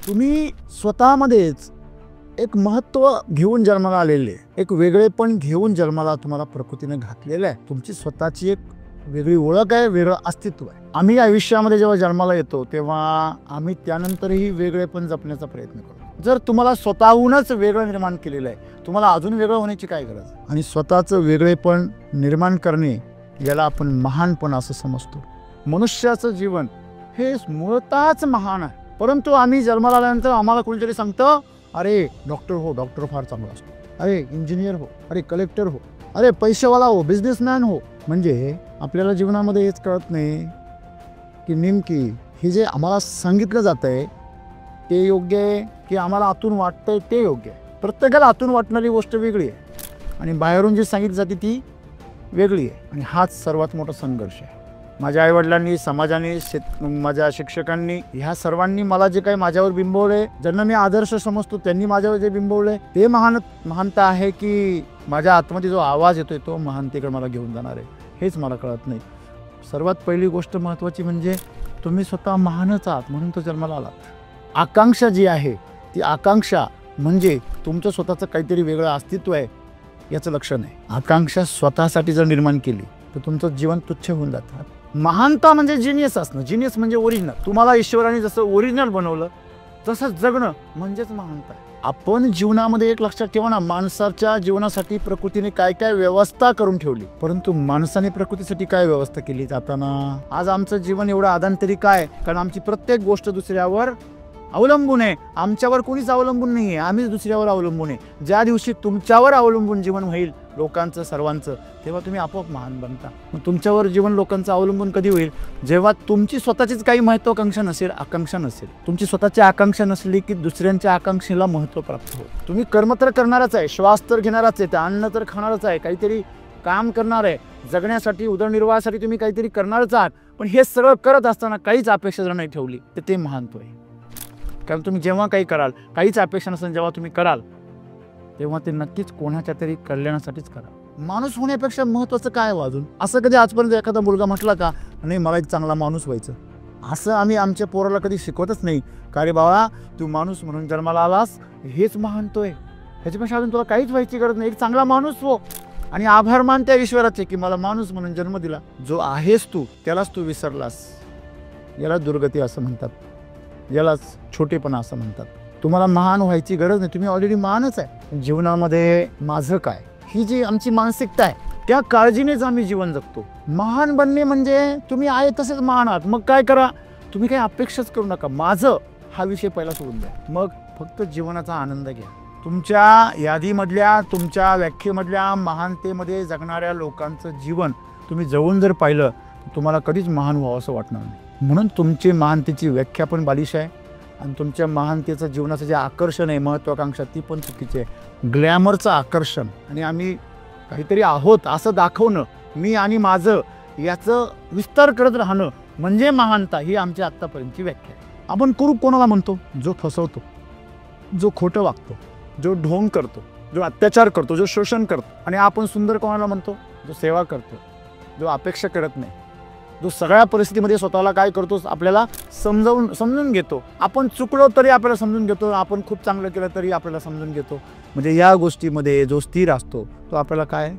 तुम्ही स्वतःमध्येच एक महत्त्व घेऊन जन्माला आलेले, एक वेगळेपण घेऊन जन्माला तुम्हाला प्रकृतीने घातलेलं आहे. तुमची स्वतःची एक वेगळी ओळख आहे, वेगळं अस्तित्व आहे. आम्ही आयुष्यामध्ये जेव्हा जन्माला येतो तेव्हा आम्ही त्यानंतरही वेगळेपण जपण्याचा प्रयत्न करतो. जर तुम्हाला स्वतःहूनच वेगळं निर्माण केलेलं आहे, तुम्हाला अजून वेगळं होण्याची काय गरज? आणि स्वतःचं वेगळेपण निर्माण करणे याला आपण महानपण असं समजतो. मनुष्याचं जीवन हे मूळतःच महान आहे, परंतु आम्ही जन्माला आल्यानंतर आम्हाला कोणीतरी सांगतं, अरे डॉक्टर हो, डॉक्टर फार चांगला असतो, अरे इंजिनियर हो, अरे कलेक्टर हो, अरे पैसेवाला हो, बिझनेसमॅन हो. म्हणजे आपल्याला जीवनामध्ये हेच कळत नाही की नेमकी हे जे आम्हाला सांगितलं जात आहे ते योग्य आहे की आम्हाला आतून वाटतंय ते योग्य आहे. प्रत्येकाला आतून वाटणारी गोष्ट वेगळी आहे आणि बाहेरून जी सांगितली जाते ती वेगळी आहे. आणि हाच सर्वात मोठा संघर्ष आहे. माझ्या आईवडिलांनी, समाजाने, माझ्या शिक्षकांनी, ह्या सर्वांनी मला जे काही माझ्यावर बिंबवले, ज्यांना मी आदर्श समजतो त्यांनी माझ्यावर जे बिंबवले ते महानता आहे की माझ्या आतमध्ये जो आवाज येतोय तो महानतेकडे मला घेऊन जाणार आहे, हेच मला कळत नाही. सर्वात पहिली गोष्ट महत्त्वाची म्हणजे तुम्ही स्वतः महानच आहात म्हणून तो जन्माला आलात. आकांक्षा जी आहे ती आकांक्षा म्हणजे तुमचं स्वतःचं काहीतरी वेगळं अस्तित्व आहे याचं लक्षण आहे. आकांक्षा स्वतःसाठी जर निर्माण केली तर तुमचं जीवन तुच्छ होऊन जातं. महानता म्हणजे जिनियस असणं, जिनियस म्हणजे ओरिजिनल. तुम्हाला ईश्वराने जसं ओरिजिनल बनवलं तसं जगणं म्हणजेच महानता. आपण जीवनामध्ये एक लक्षात ठेवा ना, माणसाच्या जीवनासाठी प्रकृतीने काय काय व्यवस्था करून ठेवली, परंतु माणसाने प्रकृतीसाठी काय व्यवस्था केली जाताना आज आमचं जीवन एवढं आदांतरी काय? कारण आमची प्रत्येक गोष्ट दुसऱ्यावर अवलंबून आहे. आमच्यावर कोणीच अवलंबून नाही आहे, आम्हीच दुसऱ्यावर अवलंबून आहे. ज्या दिवशी तुमच्यावर अवलंबून जीवन होईल लोकांचं, सर्वांचं, तेव्हा तुम्ही आपोआप महान बनता. मग तुमच्यावर जीवन लोकांचं अवलंबून कधी होईल? जेव्हा तुमची स्वतःचीच काही महत्त्वाकांक्षा नसेल, आकांक्षा नसेल. तुमची स्वतःची आकांक्षा नसली की दुसऱ्यांच्या आकांक्षेला महत्त्व प्राप्त होईल. तुम्ही कर्म तर करणारच आहे, श्वास तर घेणारच आहे, अन्न तर खाणारच आहे, काहीतरी काम करणार आहे, जगण्यासाठी उदरनिर्वाहासाठी तुम्ही काहीतरी करणारच आहात. पण हे सगळं करत असताना काहीच अपेक्षा जर नाही ठेवली तर ते महानत्व आहे. कारण तुम्ही जेव्हा काही कराल, काहीच अपेक्षा नसेल, जेव्हा तुम्ही कराल तेव्हा ते नक्कीच कोणाच्या तरी कल्याणासाठीच करा. माणूस होण्यापेक्षा महत्त्वाचं काय अजून? असं कधी आजपर्यंत एखादा मुलगा म्हटला का, नाही मला एक चांगला माणूस व्हायचं? असं आम्ही आमच्या पोराला कधी शिकवतच नाही. का रे बाबा, तू माणूस म्हणून जन्माला आलास हेच महानतोय, ह्याच्यापेक्षा अजून तुला काहीच व्हायची गरज नाही. एक चांगला माणूस हो आणि आभार मान त्या ईश्वराचे की मला माणूस म्हणून जन्म दिला. जो आहेस तू त्यालाच तू विसरलास, याला दुर्गती असं म्हणतात, यालाच छोटेपणा असं म्हणतात. तुम्हाला महान व्हायची गरज नाही, तुम्ही ऑलरेडी महानच आहे. जीवनामध्ये माझं काय ही जी आमची मानसिकता आहे त्या काळजीनेच आम्ही जीवन जगतो. महान बनणे म्हणजे तुम्ही आहे तसेच महान आहात. मग काय करा, तुम्ही काही अपेक्षाच करू नका. माझं हा विषय पहिला सोडून द्या, मग फक्त जीवनाचा आनंद घ्या. तुमच्या यादीमधल्या, तुमच्या व्याख्येमधल्या महानतेमध्ये जगणाऱ्या लोकांचं जीवन तुम्ही जवळून जर पाहिलं तुम्हाला कधीच महान व्हावं असं वाटणार नाही. म्हणून तुमची महानतेची व्याख्या पण बालिश आहे आणि तुमच्या महानतेचं जीवनाचं जे आकर्षण आहे, महत्त्वाकांक्षा, ती पण चुकीची आहे. ग्लॅमरचं आकर्षण आणि आम्ही काहीतरी आहोत असं दाखवणं, मी आणि माझं याचं विस्तार करत राहणं म्हणजे महानता, ही आमची आत्तापर्यंतची व्याख्या आहे. आपण कुरूप कोणाला म्हणतो? जो फसवतो, जो खोटं वागतो, जो ढोंग करतो, जो अत्याचार करतो, जो शोषण करतो. आणि आपण सुंदर कोणाला म्हणतो? जो सेवा करतो, जो अपेक्षा करत नाही, जो सगळ्या परिस्थितीमध्ये स्वतःला काय करतो, आपल्याला समजून घेतो. आपण चुकलो तरी आपल्याला समजून घेतो, आपण खूप चांगलं केलं तरी आपल्याला समजून घेतो. म्हणजे या गोष्टीमध्ये जो स्थिर असतो तो आपल्याला काय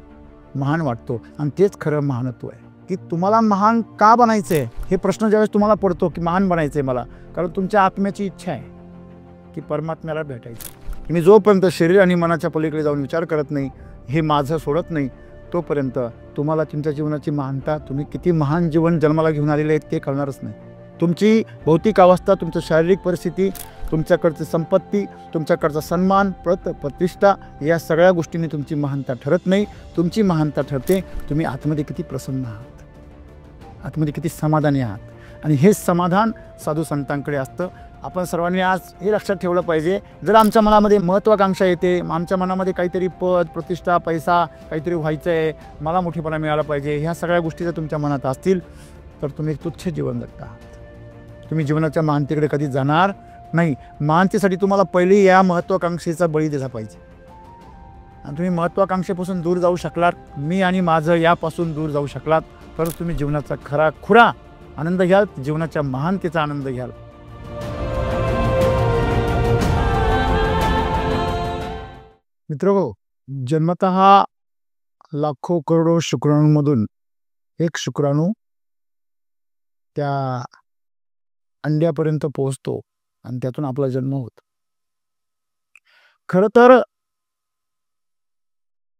महान वाटतो. आणि तेच खरं महानत्व आहे. की तुम्हाला महान का बनायचं आहे हे प्रश्न ज्यावेळेस तुम्हाला पडतो की महान बनायचं आहे मला, कारण तुमच्या आत्म्याची इच्छा आहे की परमात्म्याला भेटायचं. मी जोपर्यंत शरीर आणि मनाच्या पलीकडे जाऊन विचार करत नाही, हे माझं सोडत नाही, तोपर्यंत तुम्हाला तुमच्या जीवनाची महानता, तुम्ही किती महान जीवन जन्माला घेऊन आलेले आहेत ते कळणारच नाही. तुमची भौतिक अवस्था, तुमची शारीरिक परिस्थिती, तुमच्याकडची संपत्ती, तुमच्याकडचा सन्मान, प्रतिष्ठा, या सगळ्या गोष्टींनी तुमची महानता ठरत नाही. तुमची महानता ठरते तुम्ही आतमध्ये किती प्रसन्न आहात, आतमध्ये किती समाधानी आहात. आणि हेच समाधान साधू संतांकडे असतं. आपण सर्वांनी आज हे लक्षात ठेवलं पाहिजे, जर आमच्या मनामध्ये महत्त्वाकांक्षा येते, आमच्या मनामध्ये काहीतरी पद, प्रतिष्ठा, पैसा काहीतरी व्हायचं आहे, मला मोठेपणा मिळाला पाहिजे, ह्या सगळ्या गोष्टी जर तुमच्या मनात असतील तर तुम्ही तुच्छ जीवन जगता आहात. तुम्ही जीवनाच्या महानतेकडे कधी जाणार नाही. महानतेसाठी तुम्हाला पहिली या महत्त्वाकांक्षेचा बळी दिला पाहिजे. आणि तुम्ही महत्त्वाकांक्षेपासून दूर जाऊ शकलात, मी आणि माझं यापासून दूर जाऊ शकलात, तरच तुम्ही जीवनाचा खरा खुरा आनंद घ्याल, जीवनाच्या महानतेचा आनंद घ्याल. मित्रहो, जन्मतः लाखो करोडो शुक्राणूंमधून एक शुक्राणू त्या अंड्यापर्यंत पोहोचतो आणि त्यातून आपला जन्म होतो. खरं तर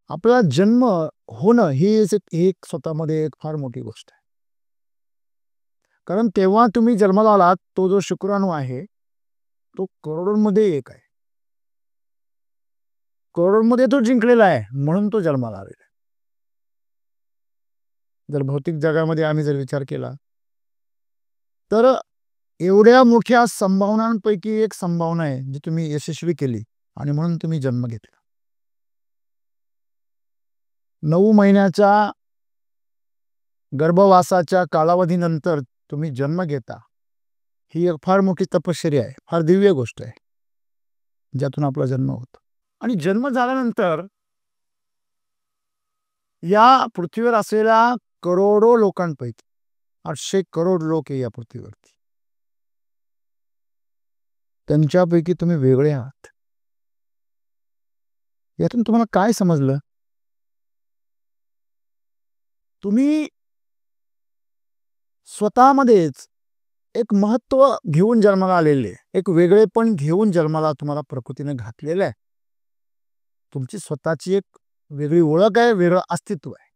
आपला जन्म होणं ही एक स्वतःमध्ये एक फार मोठी गोष्ट आहे. कारण तेव्हा तुम्ही जन्माला आलात, तो जो शुक्राणू आहे तो करोडोंमध्ये एक आहे. करोडोंमध्ये तो जिंकलेला आहे म्हणून तो जन्माला आलेला आहे. जर भौतिक जगामध्ये आम्ही जर विचार केला तर एवढ्या मोठ्या संभावनांपैकी एक संभावना आहे जी तुम्ही यशस्वी केली आणि म्हणून तुम्ही जन्म घेतला. 9 महिन्याच्या गर्भवासाच्या कालावधीनंतर तुम्ही जन्म घेता, ही एक फार मोठी तपश्चर्या आहे, फार दिव्य गोष्ट आहे ज्यातून आपला जन्म होतो. आणि जन्म झाल्यानंतर या पृथ्वीवर असलेल्या करोडो लोकांपैकी 800 करोड लोक आहे या पृथ्वीवरती, त्यांच्यापैकी तुम्ही वेगळे आहात. यातून तुम्हाला काय समजलं? तुम्ही स्वतःमध्येच एक महत्व घेऊन जन्माला आलेले, एक वेगळेपण घेऊन जन्माला तुम्हाला प्रकृतीने घातलेलं आहे. तुमची स्वतःची एक वेगळी ओळख आहे, वेगळं अस्तित्व आहे.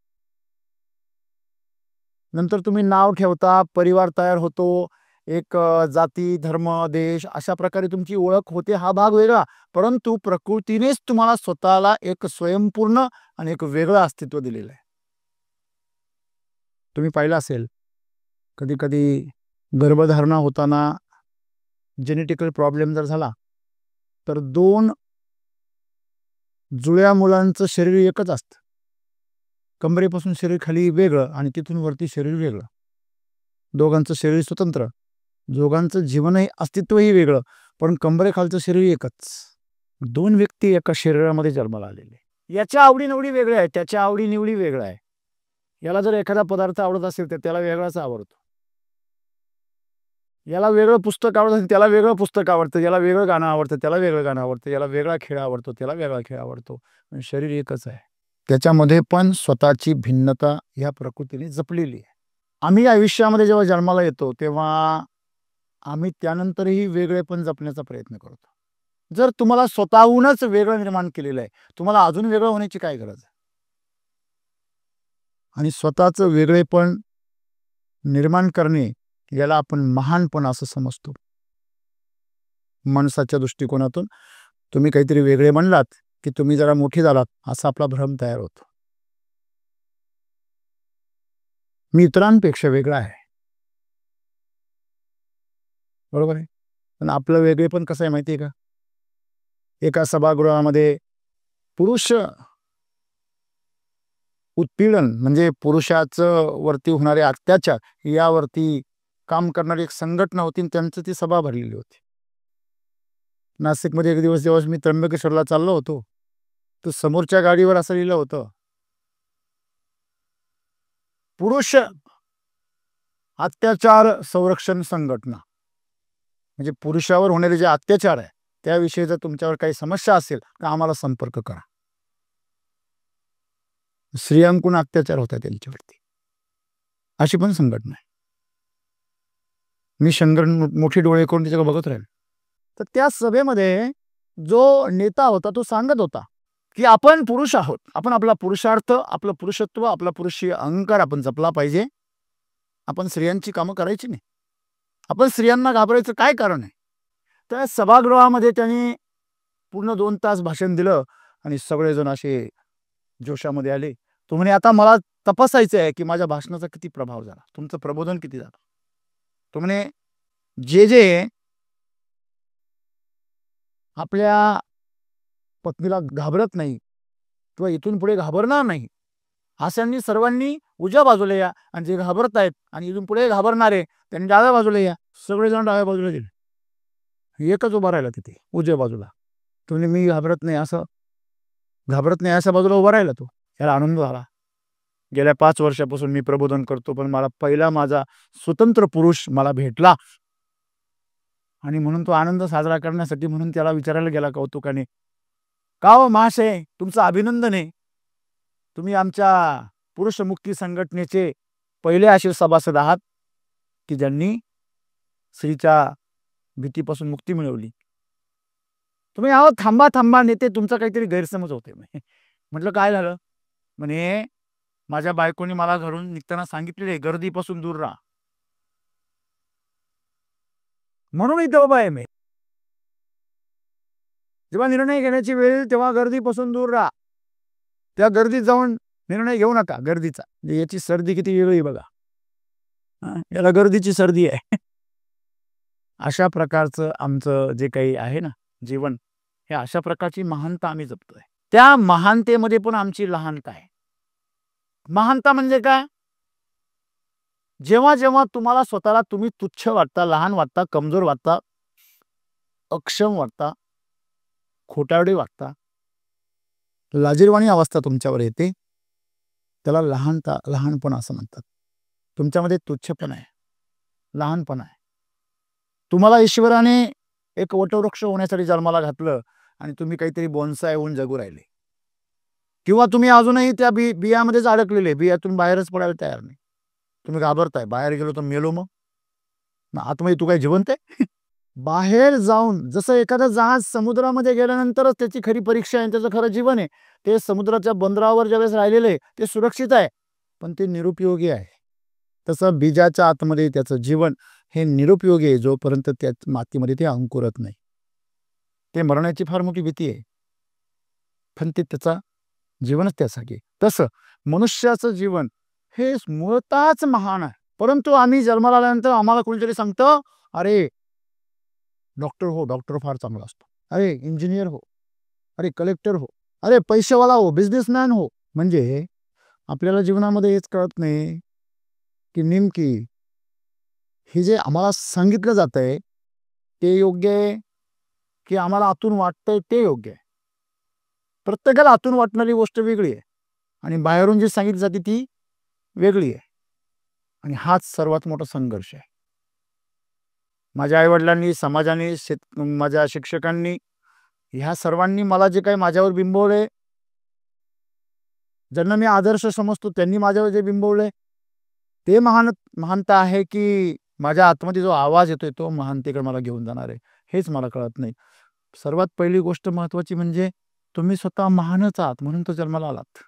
नंतर तुम्ही नाव ठेवता, परिवार तयार होतो, एक जाती, धर्म, देश अशा प्रकारे तुमची ओळख होते, हा भाग वेगळा. परंतु प्रकृतीनेच तुम्हाला स्वतःला एक स्वयंपूर्ण आणि एक वेगळं अस्तित्व दिलेलं आहे. तुम्ही पाहिलं असेल, कधी कधी गर्भधारणा होताना जेनेटिकल प्रॉब्लेम जर झाला तर 2 जुळ्या मुलांचं शरीर एकच असतं. कमरेपासून शरीर खाली वेगळं आणि तिथून वरती शरीर वेगळं. दोघांचं शरीर स्वतंत्र, दोघांचं जीवनही अस्तित्वही वेगळं, पण कमरेखालचं शरीर एकच. 2 व्यक्ती एका शरीरामध्ये जन्माला आलेले. याच्या आवडीनिवडी वेगळ्या आहेत, त्याच्या आवडीनिवडी वेगळ्या आहे. याला जर एखादा पदार्थ आवडत असेल तर त्याला वेगळाच आवडतो. याला वेगळं पुस्तक आवडतं, त्याला वेगळं पुस्तक आवडतं. याला वेगळं गाणं आवडतं, त्याला वेगळं गाणं आवडतं. याला वेगळा खेळ आवडतो, त्याला वेगळा खेळ आवडतो. पण शरीर एकच आहे. त्याच्यामध्ये पण स्वतःची भिन्नता या प्रकृतीने जपलेली आहे. आम्ही आयुष्यामध्ये जेव्हा जन्माला येतो तेव्हा आम्ही त्यानंतरही वेगळेपण जपण्याचा प्रयत्न करतो. जर तुम्हाला स्वतःहूनच वेगळं निर्माण केलेलं आहे, तुम्हाला अजून वेगळं होण्याची काय गरज आहे? आणि स्वतःचं वेगळेपण निर्माण करणे याला आपण महानपण असं समजतो. माणसाच्या दृष्टिकोनातून तुम्ही काहीतरी वेगळे म्हणलात की तुम्ही जरा मोठी झालात असा आपला भ्रम तयार होतो. मी इतरांपेक्षा वेगळा आहे, बरोबर आहे. पण आपलं वेगळेपण कसं आहे माहिती आहे का? एका सभागृहामध्ये पुरुष उत्पीडन म्हणजे पुरुषाचं वरती होणारे अत्याचार यावरती काम करणारी एक संघटना होती आणि त्यांचं ती सभा भरलेली होती. नाशिकमध्ये एक दिवस जेव्हा मी त्र्यंबकेश्वरला चाललो होतो तर समोरच्या गाडीवर असं लिहिलं होतं, पुरुष अत्याचार संरक्षण संघटना. म्हणजे पुरुषावर होणारे जे अत्याचार आहे त्याविषयी जर तुमच्यावर काही समस्या असेल तर आम्हाला संपर्क करा. स्त्रियांकडून अत्याचार होता त्यांच्यावरती, अशी पण संघटना आहे. मी मोठी डोळे करून त्याच्याकडे बघत राहील. तर त्या सभेमध्ये जो नेता होता तो सांगत होता की आपण पुरुष आहोत, आपण आपला पुरुषार्थ, आपलं पुरुषत्व, आपला पुरुषी अहंकार आपण जपला पाहिजे. आपण स्त्रियांची कामं करायची नाही. आपण स्त्रियांना घाबरायचं काय कारण आहे? त्या सभागृहामध्ये त्यांनी पूर्ण 2 तास भाषण दिलं आणि सगळेजण असे जोशामध्ये आले. तो म्हणे, आता मला तपासायचं आहे की माझ्या भाषणाचा किती प्रभाव झाला, तुमचं प्रबोधन किती झालं. तो म्हणे, जे आपल्या पत्नीला घाबरत नाही किंवा इथून पुढे घाबरणार नाही अशांनी सर्वांनी उजव्या बाजूला या, आणि जे घाबरत आहेत आणि इथून पुढे घाबरणारे त्यांनी डाव्या बाजूला या. सगळेजण डाव्या बाजूला गेले. एकच उभा राहिला तिथे उजव्या बाजूला. तुम्ही मी घाबरत नाही अशा बाजूला उभा राहिला तो. याला आनंद झाला. गेल्या 5 वर्षापासून मी प्रबोधन करतो, पण मला पहिला माझा स्वतंत्र पुरुष मला भेटला आणि म्हणून तो आनंद साजरा करण्यासाठी म्हणून त्याला विचारायला गेला कौतुकाने, का हो महाशय, तुमचं अभिनंदन आहे. तुम्ही आमच्या पुरुष मुक्ती संघटनेचे पहिले असे सभासद आहात की ज्यांनी स्त्रीच्या भीतीपासून मुक्ती मिळवली. तुम्ही आहो थांबा थांबा, नेते तुमचा काहीतरी गैरसमज होते. म्हटलं काय झालं? म्हणे माझ्या बायकोनी मला घरून निघताना सांगितलेले गर्दीपासून दूर राहा, म्हणून इथं उभा आहे मी. जेव्हा निर्णय घेण्याची वेळ येईल तेव्हा गर्दीपासून दूर राहा. त्या गर्दीत जाऊन निर्णय घेऊ नका गर्दीचा. याची सर्दी किती वेगळी बघा. याला गर्दीची सर्दी आहे. अशा प्रकारचं आमचं जे काही आहे ना जीवन, हे अशा प्रकारची महानता आम्ही जपतोय. त्या महानतेमध्ये पण आमची लहानता आहे. महानता म्हणजे काय? जेव्हा जेव्हा तुम्हाला स्वतःला तुम्ही तुच्छ वाटता, लहान वाटता, कमजोर वाटता, अक्षम वाटता, खोटारडे वाटता, लाजिरवाणी अवस्था तुमच्यावर येते, त्याला लहानता, लहानपण असं म्हणतात. तुमच्यामध्ये तुच्छपणा आहे, लहानपणा आहे. तुम्हाला ईश्वराने एक वटवृक्ष होण्यासाठी जन्माला घातलं आणि तुम्ही काहीतरी बोनसाय होऊन जगू राहिले, किंवा तुम्ही अजूनही त्या बियामध्येच अडकलेले, बियातून बाहेरच पडायला तयार नाही. तुम्ही घाबरताय, बाहेर गेलो तर मेलो, मग आतमध्ये तू काय जिवंत आहे? बाहेर जाऊन, जसं एखादं जहाज समुद्रामध्ये गेल्यानंतरच त्याची खरी परीक्षा आहे, त्याचं खरं जीवन आहे. ते समुद्राच्या बंदरावर ज्यावेळेस राहिलेले ते सुरक्षित आहे, पण ते निरुपयोगी आहे. तसं बीजाच्या आतमध्ये त्याचं जीवन हे निरुपयोगी आहे, जोपर्यंत त्या मातीमध्ये ते अंकुरत नाही. ते मरण्याची फार मोठी भीती आहे, पण ते त्याचा जीवनच त्यासाठी. तसं मनुष्याचं जीवन हे मूळतःच महान आहे. परंतु आम्ही जन्माला आल्यानंतर आम्हाला कोणीतरी सांगतं, अरे डॉक्टर हो, डॉक्टर फार चांगला असतो, अरे इंजिनियर हो, अरे कलेक्टर हो, अरे पैसेवाला हो, बिझनेसमॅन हो. म्हणजे आपल्याला जीवनामध्ये हेच कळत नाही की नेमकी हे जे आम्हाला सांगितलं जात आहे ते योग्य आहे की आम्हाला आतून वाटतंय ते योग्य आहे. प्रत्येकाला आतून वाटणारी गोष्ट वेगळी आहे आणि बाहेरून जी सांगितली जाते ती वेगळी आहे, आणि हाच सर्वात मोठा संघर्ष आहे. माझ्या आईवडिलांनी, समाजाने, माझ्या शिक्षकांनी, ह्या सर्वांनी मला जे काही माझ्यावर बिंबवले, ज्यांना मी आदर्श समजतो त्यांनी माझ्यावर जे बिंबवले, ते महानता आहे की माझ्या आतमध्ये जो आवाज येतोय तो महानतेकडे मला घेऊन जाणार आहे, हेच मला कळत नाही. सर्वात पहिली गोष्ट महत्वाची म्हणजे तुम्ही स्वतः महानच आहात, म्हणून तो जन्माला आलात.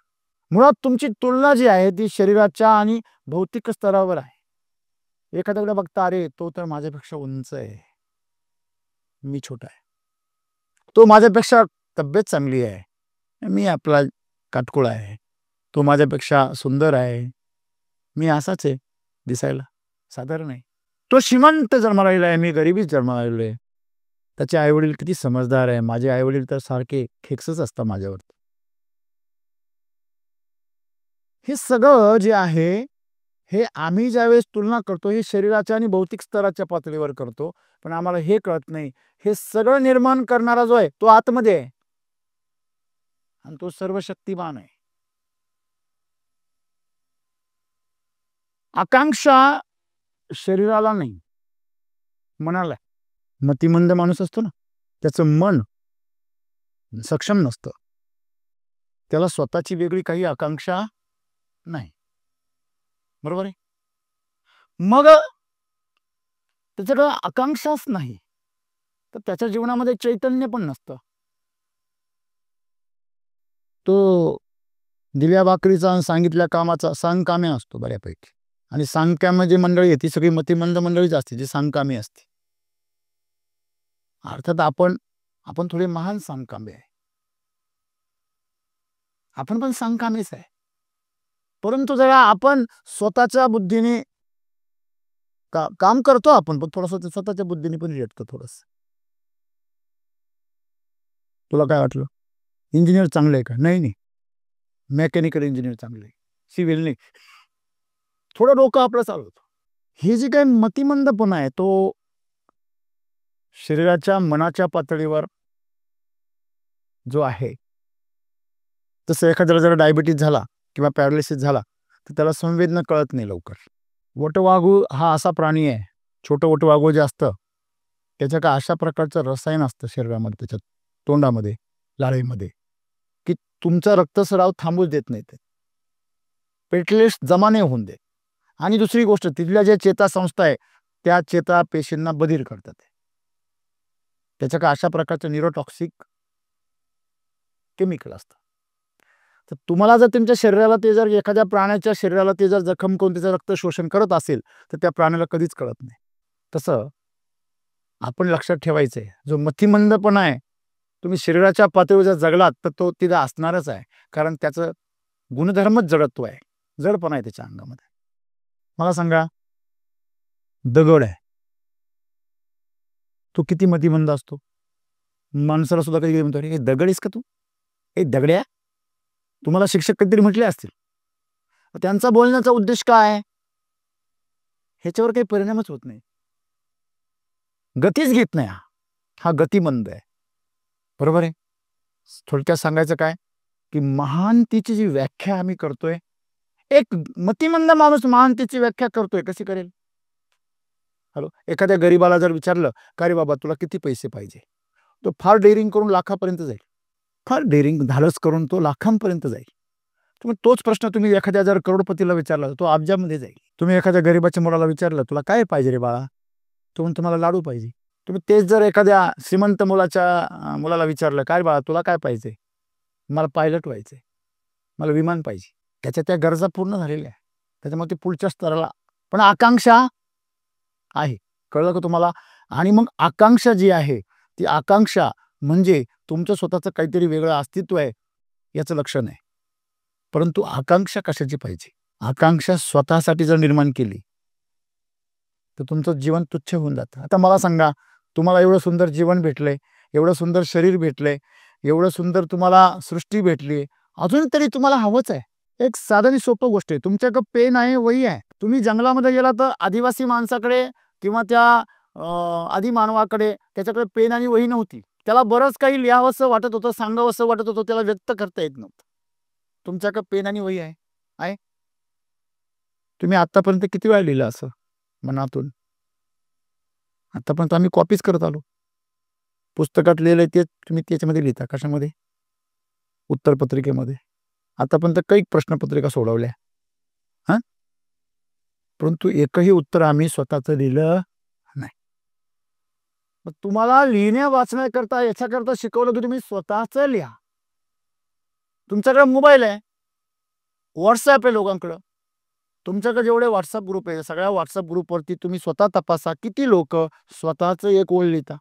मुळात तुमची तुलना जी आहे ती शरीराच्या आणि भौतिक स्तरावर आहे. एखाद्याकडे बघता, अरे तो तर माझ्यापेक्षा उंच आहे, मी छोटा आहे. तो माझ्यापेक्षा तब्येत चांगली आहे, मी आपला काटकोळा आहे. तो माझ्यापेक्षा सुंदर आहे, मी असाच आहे दिसायला, साधारण आहे. तो श्रीमंत जन्माला आलेला आहे, मी गरिबीत जन्माला आलेलो आहे. त्याचे आईवडील किती समजदार आहे, माझे आईवडील तर सारखे खेकसच असतात माझ्यावर. हे सगळं जे आहे हे आम्ही ज्यावेळेस तुलना करतो हे शरीराच्या आणि भौतिक स्तराच्या पातळीवर करतो, पण आम्हाला हे कळत नाही हे सगळं निर्माण करणारा जो आहे तो आतमध्ये आहे आणि तो सर्वशक्तिमान आहे. आकांक्षा शरीराला नाही, मनाला. मतिमंद माणूस असतो ना, त्याचं मन सक्षम नसतं, त्याला स्वतःची वेगळी काही आकांक्षा नाही, बरोबर आहे. मग त्याच्याकडे आकांक्षाच नाही तर त्याच्या जीवनामध्ये चैतन्य पण नसतं. तो दिव्या भाकरीचा सांगितल्या कामाचा सांगकामे असतो बऱ्यापैकी, आणि सांगकामे जी मंडळी आहे ती सगळी मतिमंद मंडळीच असते जी सांगकामी असते. अर्थात आपण थोडे महान सांगकामे आहे, आपण पण सांगकामीच आहे, परंतु जरा आपण स्वतःच्या बुद्धीने काम करतो, आपण पण थोडंसं स्वतःच्या बुद्धीने पण रेटतो थोडंसं. तुला काय वाटलं, इंजिनियर चांगलं आहे का? नाही, मेकॅनिकल इंजिनियर चांगले, सिव्हिल नाही. थोडं डोकं आपलं चालवतो. हे जे काही मतिमंदपणा आहे तो शरीराच्या मनाच्या पातळीवर जो आहे, तसं एखाद्याला जर डायबिटीज झाला किंवा पॅरालिसिस झाला तर त्याला संवेदना कळत नाही लवकर. वटवाघूळ हा असा प्राणी आहे, छोटं वटवाघूळ जे असतं त्याच्या का अशा प्रकारचं रसायन असतं शरीरामध्ये, त्याच्या तोंडामध्ये, लाळेमध्ये, की तुमचा रक्तस्राव थांबूच देत नाही, ते प्लेटलेट्स जमा नाही होऊन देत. आणि दुसरी गोष्ट, तिथल्या ज्या चेतासंस्था आहे त्या चेता पेशींना बधीर करतात. त्याच्या का अशा प्रकारचं न्यूरोटॉक्सिक केमिकल असतं. तर तुम्हाला जर तुमच्या शरीराला ते जर एखाद्या प्राण्याच्या शरीराला ते जर जखम करून त्याचं रक्त शोषण करत असेल तर त्या प्राण्याला कधीच कळत नाही. तसं आपण लक्षात ठेवायचंय, जो मतिमंदपणा आहे तुम्ही शरीराच्या पातळीवर जर जगलात तर तो तिथं असणारच आहे, कारण त्याचं गुणधर्मच जडत्व आहे, जडपणा आहे त्याच्या अंगामध्ये. मला सांगा, दगड आहे, तो किती मतिमंद असतो. माणसाला सुद्धा कधी म्हणतो, हे दगड आहेस का तू, हे दगड्या. तुम्हाला शिक्षक कधीतरी म्हटले असतील. त्यांचा बोलण्याचा उद्देश काय आहे, ह्याच्यावर काही परिणामच होत नाही, गतीच घेत नाही. हा गतिमंद आहे, बरोबर आहे. थोडक्यात सांगायचं काय, की महानतेची जी व्याख्या आम्ही करतोय, एक मतिमंद माणूस महानतेची व्याख्या करतोय, कशी करेल. हॅलो, एखाद्या गरीबाला जर विचारलं का रे बाबा तुला किती पैसे पाहिजे, तो फार डेअरिंग करून लाखापर्यंत जाईल, फार डेअरिंग धाडस करून तो लाखांपर्यंत जाईल. तुम्ही तोच प्रश्न तुम्ही एखाद्या जर करोडपतीला विचारला तो अब्जामध्ये जाईल. तुम्ही एखाद्या गरीबाच्या मुलाला विचारलं तुला काय पाहिजे रे बाळा, तो म्हणतो मला लाडू पाहिजे. तुम्ही तेच जर एखाद्या श्रीमंत मुलाला विचारलं काय बाळा तुला काय पाहिजे, मला पायलट व्हायचंय, मला विमान पाहिजे. त्याच्या त्या गरजा पूर्ण झालेल्या आहे, त्याच्यामुळे ते पुढच्या स्तराला पण आकांक्षा आहे. कळलं का तुम्हाला. आणि मग आकांक्षा जी आहे ती आकांक्षा म्हणजे तुमचं स्वतःचं काहीतरी वेगळं अस्तित्व आहे याचं लक्षण आहे. परंतु आकांक्षा कशाची पाहिजे, आकांक्षा स्वतःसाठी जर निर्माण केली तर तुमचं जीवन तुच्छ होऊन जातं. आता मला सांगा, तुम्हाला एवढं सुंदर जीवन भेटलंय, एवढं सुंदर शरीर भेटलंय, एवढं सुंदर तुम्हाला सृष्टी भेटली, अजून तरी तुम्हाला हवंच आहे. एक साधी सोपं गोष्ट आहे, तुमच्याकडे पेन आहे, वही आहे. तुम्ही जंगलामध्ये गेला तर आदिवासी माणसाकडे किंवा त्या आदी मानवाकडे त्याच्याकडे पेन आणि वही नव्हती. त्याला बरंच काही लिहावंसं वाटत होतं, सांगावंसं वाटत होतं, त्याला व्यक्त करता येत नव्हतं. तुमच्याकडे पेन आणि वही आहे. तुम्ही आतापर्यंत किती वेळा लिहिलं असं मनातून. आतापर्यंत आम्ही कॉपीच करत आलो. पुस्तकात लिहिलंय ते तुम्ही त्याच्यामध्ये लिहिता, कशामध्ये, उत्तरपत्रिकेमध्ये. आतापर्यंत काही प्रश्नपत्रिका सोडवल्या, परंतु एकही उत्तर आम्ही स्वतःच लिहिलं नाही. तुम्हाला लिहिण्या वाचण्याकरता याच्याकरता शिकवलं की तुम्ही स्वतःच लिहा. तुमच्याकडे मोबाईल आहे, व्हॉट्सअप आहे लोकांकडं, तुमच्याकडे जेवढे व्हॉट्सअप ग्रुप आहे सगळ्या व्हॉट्सअप ग्रुपवरती तुम्ही स्वतः तपासा किती लोक स्वतःच एक ओळ लिहिता.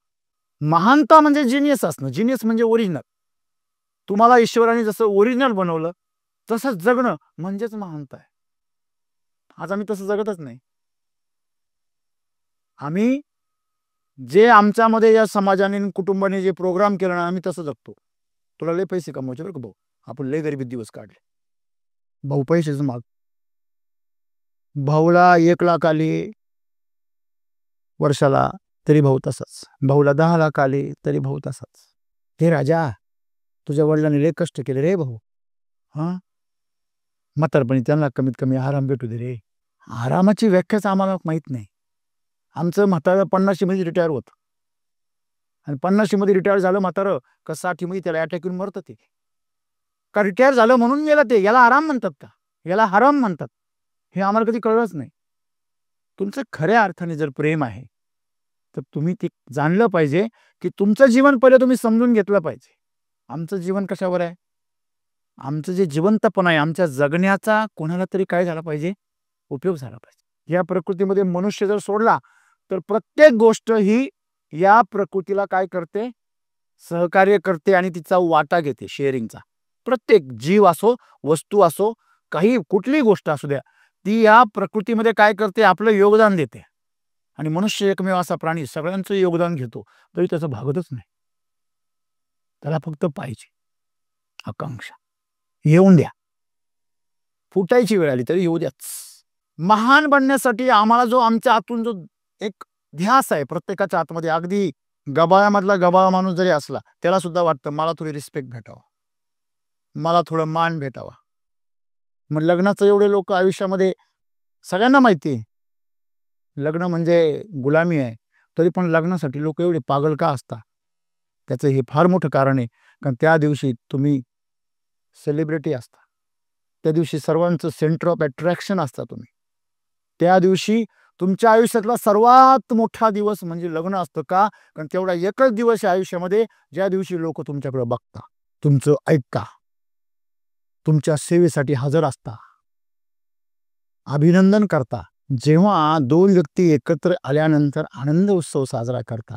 महानता म्हणजे जिनियस असणं, जिनियस म्हणजे ओरिजिनल. तुम्हाला ईश्वराने जसं ओरिजिनल बनवलं तसं जगणं म्हणजेच महानता आहे. आज आम्ही तसं जगतच नाही. आम्ही जे आमच्यामध्ये या समाजाने कुटुंबाने जे प्रोग्राम केला ना आम्ही तसं जगतो. तुला लय पैसे कमवायचे बरं का भाऊ, आपण लय गरिबीत दिवस काढले. भाऊ पैशाचं माग, भाऊला 1,00,000 आले वर्षाला तरी भाऊ तसाच, भाऊला 10,00,000 आले तरी भाऊ तसाच. हे राजा, तुझ्या वडिलांनी लय कष्ट केले रे भाऊ. म्हातारपणी त्यांना कमीत कमी आराम भेटू दे रे. आरामाची व्याख्याच आम्हाला माहित नाही. आमचं म्हातारं 50 मध्ये रिटायर होत, आणि 50 मध्ये रिटायर झालं म्हातारं का 60 मध्ये त्याला अटॅक येऊन मरतं. ते का रिटायर झालं म्हणून गेलं ते, याला आराम म्हणतात का, याला हराम म्हणतात, हे आम्हाला कधी कळलंच नाही. तुमचं खऱ्या अर्थाने जर प्रेम आहे तर तुम्ही ते जाणलं पाहिजे की तुमचं जीवन पहिले तुम्ही समजून घेतलं पाहिजे. आमचं जीवन कशावर आहे, आमचं जे जिवंतपणा आहे, आमच्या जगण्याचा कोणाला तरी काय झाला पाहिजे, उपयोग झाला पाहिजे. या प्रकृतीमध्ये मनुष्य जर सोडला तर प्रत्येक गोष्ट ही या प्रकृतीला काय करते, सहकार्य करते आणि तिचा वाटा घेते, शेअरिंगचा. प्रत्येक जीव असो, वस्तू असो, काही कुठलीही गोष्ट असू द्या, ती या प्रकृतीमध्ये काय करते, आपलं योगदान देते. आणि मनुष्य एकमेव असा प्राणी सगळ्यांचं योगदान घेतो तरी त्याचं भागतच नाही. त्याला फक्त पाहिजे आकांक्षा, येऊन द्या, फुटायची वेळ आली तरी येऊ द्याच. महान बनण्यासाठी आम्हाला जो आमच्या आतून जो एक ध्यास आहे प्रत्येकाच्या आतमध्ये, अगदी गबाळामधला गबाळा माणूस जरी असला त्याला सुद्धा वाटतं मला थोडी रिस्पेक्ट भेटावा, मला थोडं मान भेटावा. मग लग्नाचं एवढे लोक आयुष्यामध्ये, सगळ्यांना माहिती आहे लग्न म्हणजे गुलामी आहे, तरी पण लग्नासाठी लोक एवढे पागल का असतात, त्याचं हे फार मोठं कारण आहे. कारण त्या दिवशी तुम्ही सेलिब्रिटी असता, त्या दिवशी सर्वांचं सेंटर ऑफ अट्रॅक्शन असता तुम्ही. त्या दिवशी तुमच्या आयुष्यातला सर्वात मोठा दिवस म्हणजे लग्न असतं. का? कारण तेवढा एकच दिवस आहे आयुष्यामध्ये ज्या दिवशी लोक तुमच्याकडे बघता, तुमचं ऐकता, तुमच्या सेवेसाठी हजर असता, अभिनंदन करता. जेव्हा दोन व्यक्ती एकत्र आल्यानंतर आनंद उत्सव साजरा करता,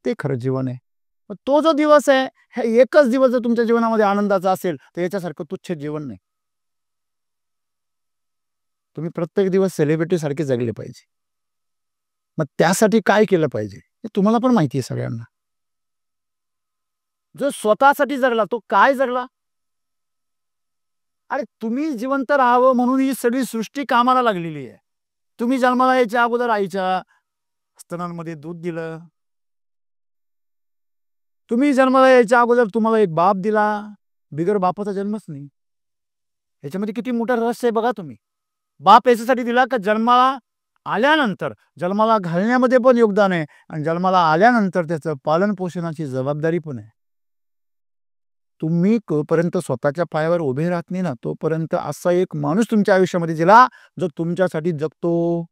ते खरं जीवन आहे. तो जो दिवस आहे, हे एकच दिवस जर तुमच्या जीवनामध्ये आनंदाचा असेल तर याच्यासारखं तुच्छ जीवन नाही. तुम्ही प्रत्येक दिवस सेलिब्रिटी सारखे जगले पाहिजे. मग त्यासाठी काय केलं पाहिजे हे तुम्हाला पण माहिती आहे सगळ्यांना. जो स्वतःसाठी जगला तो काय जगला? अरे तुम्ही जिवंत राहावं म्हणून ही सगळी सृष्टी कामाला लागलेली आहे. तुम्ही जन्माला यायच्या अगोदर आईच्या स्तनांमध्ये दूध दिलं. तुम्ही जन्माला यायच्या अगोदर तुम्हाला एक बाप दिला. बिगर बापाचा जन्मच नाही. याच्यामध्ये किती मोठं रहस्य आहे बघा तुम्ही. बाप याच्यासाठी दिला का जन्माला आल्यानंतर, जन्माला घालण्यामध्ये पण योगदान आहे आणि जन्माला आल्यानंतर त्याचं पालन पोषणाची जबाबदारी पण आहे. तुम्ही तोपर्यंत स्वतःच्या पायावर उभे राहत नाही ना, तोपर्यंत असा एक माणूस तुमच्या आयुष्यामध्ये दिला जो तुमच्यासाठी जगतो.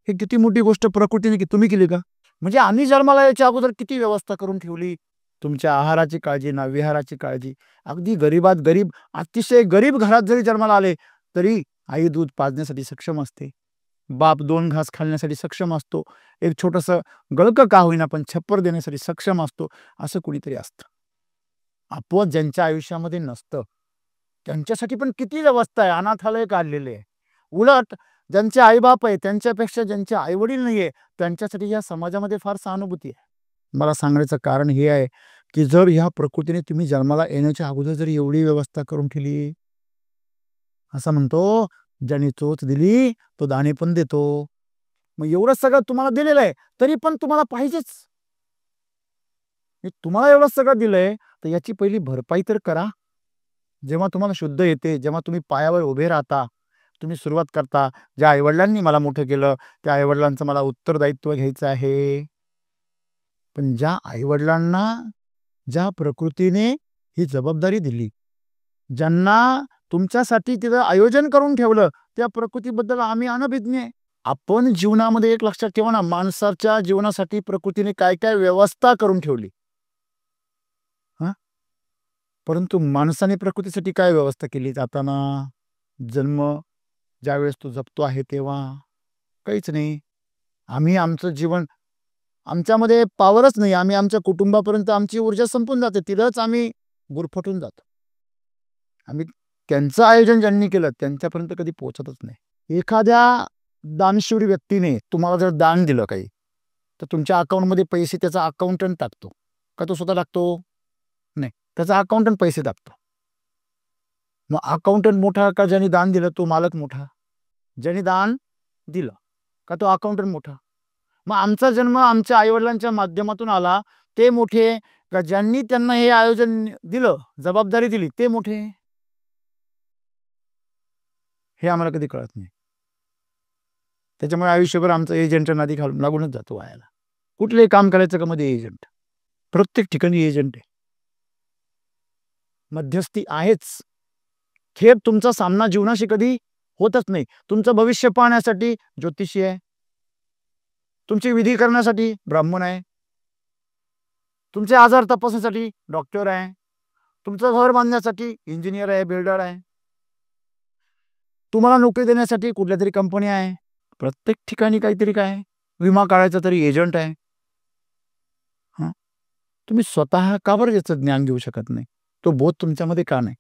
हे किती मोठी गोष्ट प्रकृतीने की तुम्ही केली का? म्हणजे आम्ही जन्माला यायच्या अगोदर किती व्यवस्था करून ठेवली. तुमच्या आहाराची काळजी ना, विहाराची काळजी. अगदी गरीबात गरीब, अतिशय गरीब घरात जरी जन्माला आले तरी आई दूध पाजण्यासाठी सक्षम असते. बाप 2 घास खाण्यासाठी सक्षम असतो. एक छोटंसं गळकं का होईना पण छप्पर देण्यासाठी सक्षम असतो. असं कुणीतरी असतं. अपवाद ज्यांच्या आयुष्यामध्ये नसतं त्यांच्यासाठी पण किती व्यवस्था आहे, अनाथालय काढलेले आहे. उलट ज्यांचे आईबाप आहे त्यांच्यापेक्षा ज्यांचे आईवडील नाहीये त्यांच्यासाठी या समाजामध्ये फार सहानुभूती आहे. मला सांगण्याचं कारण हे आहे की जर ह्या प्रकृतीने तुम्ही जन्माला येण्याच्या अगोदर जर एवढी व्यवस्था करून ठेवली, असं म्हणतो ज्याने चोच दिली तो दाणे पण देतो. मग एवढं सगळं तुम्हाला दिलेलं आहे तरी पण तुम्हाला पाहिजेच. तुम्हाला एवढं सगळं दिलंय तर याची पहिली भरपाई तर करा. जेव्हा तुम्हाला शुद्ध येते, जेव्हा तुम्ही पायावर उभे राहता, तुम्ही सुरुवात करता, ज्या आईवडिलांनी मला मोठं केलं त्या आईवडिलांचं मला उत्तरदायित्व घ्यायचं आहे. पण ज्या आईवडिलांना ज्या प्रकृतीने ही जबाबदारी दिली, ज्यांना तुमच्यासाठी तिथं आयोजन करून ठेवलं, त्या प्रकृतीबद्दल आम्ही अनभिज्ञ आहे. आपण जीवनामध्ये एक लक्षात ठेवा ना, माणसाच्या जीवनासाठी प्रकृतीने काय काय व्यवस्था करून ठेवली. परंतु माणसाने प्रकृतीसाठी काय व्यवस्था केली? जाताना जन्म ज्यावेळेस तो जगतो आहे तेव्हा काहीच नाही. आम्ही आमचं जीवन, आमच्यामध्ये पावरच नाही. आम्ही आमच्या कुटुंबापर्यंत आमची ऊर्जा संपून जाते, तिथंच आम्ही गुरफटून जातो. आम्ही त्यांचं आयोजन ज्यांनी केलं त्यांच्यापर्यंत कधी पोहोचतच नाही. एखाद्या दानशूर व्यक्तीने तुम्हाला जर दान दिलं काही, तर तुमच्या अकाउंटमध्ये पैसे त्याचा अकाउंटंट टाकतो का तो स्वतः टाकतो? नाही, त्याचा अकाउंटंट पैसे टाकतो. मग अकाउंटंट मोठा का ज्यांनी दान दिलं तो मालक मोठा? ज्यांनी दान दिलं का तो अकाउंटंट मोठा? मग आमचा जन्म आमच्या आईवडिलांच्या माध्यमातून आला ते मोठे का ज्यांनी त्यांना हे आयोजन दिलं, जबाबदारी दिली ते मोठे? हे आम्हाला कधी कळत नाही. त्याच्यामुळे आयुष्यभर आमचं एजंट नादी घालून लागूनच जातो वायाला. कुठलंही काम करायचं का मध्ये एजंट, प्रत्येक ठिकाणी एजंट आहे, मध्यस्थी आहेच. खेळ तुमचा सामना जीवनाशी कधी होतच नाही. तुमचं भविष्य पाहण्यासाठी ज्योतिषी आहे, तुमची विधी करण्यासाठी ब्राह्मण आहे, तुमचे आजार तपासण्यासाठी डॉक्टर आहे, तुमचं घर बांधण्यासाठी इंजिनियर आहे, बिल्डर आहे, तुम्हाला नोकरी देण्यासाठी कुठल्या तरी कंपनी आहे. प्रत्येक ठिकाणी काहीतरी काय, विमा काढायचा तरी एजंट आहे. तुम्ही स्वतः का बरं याचं ज्ञान घेऊ शकत नाही? तो बोध तुमच्यामध्ये का नाही?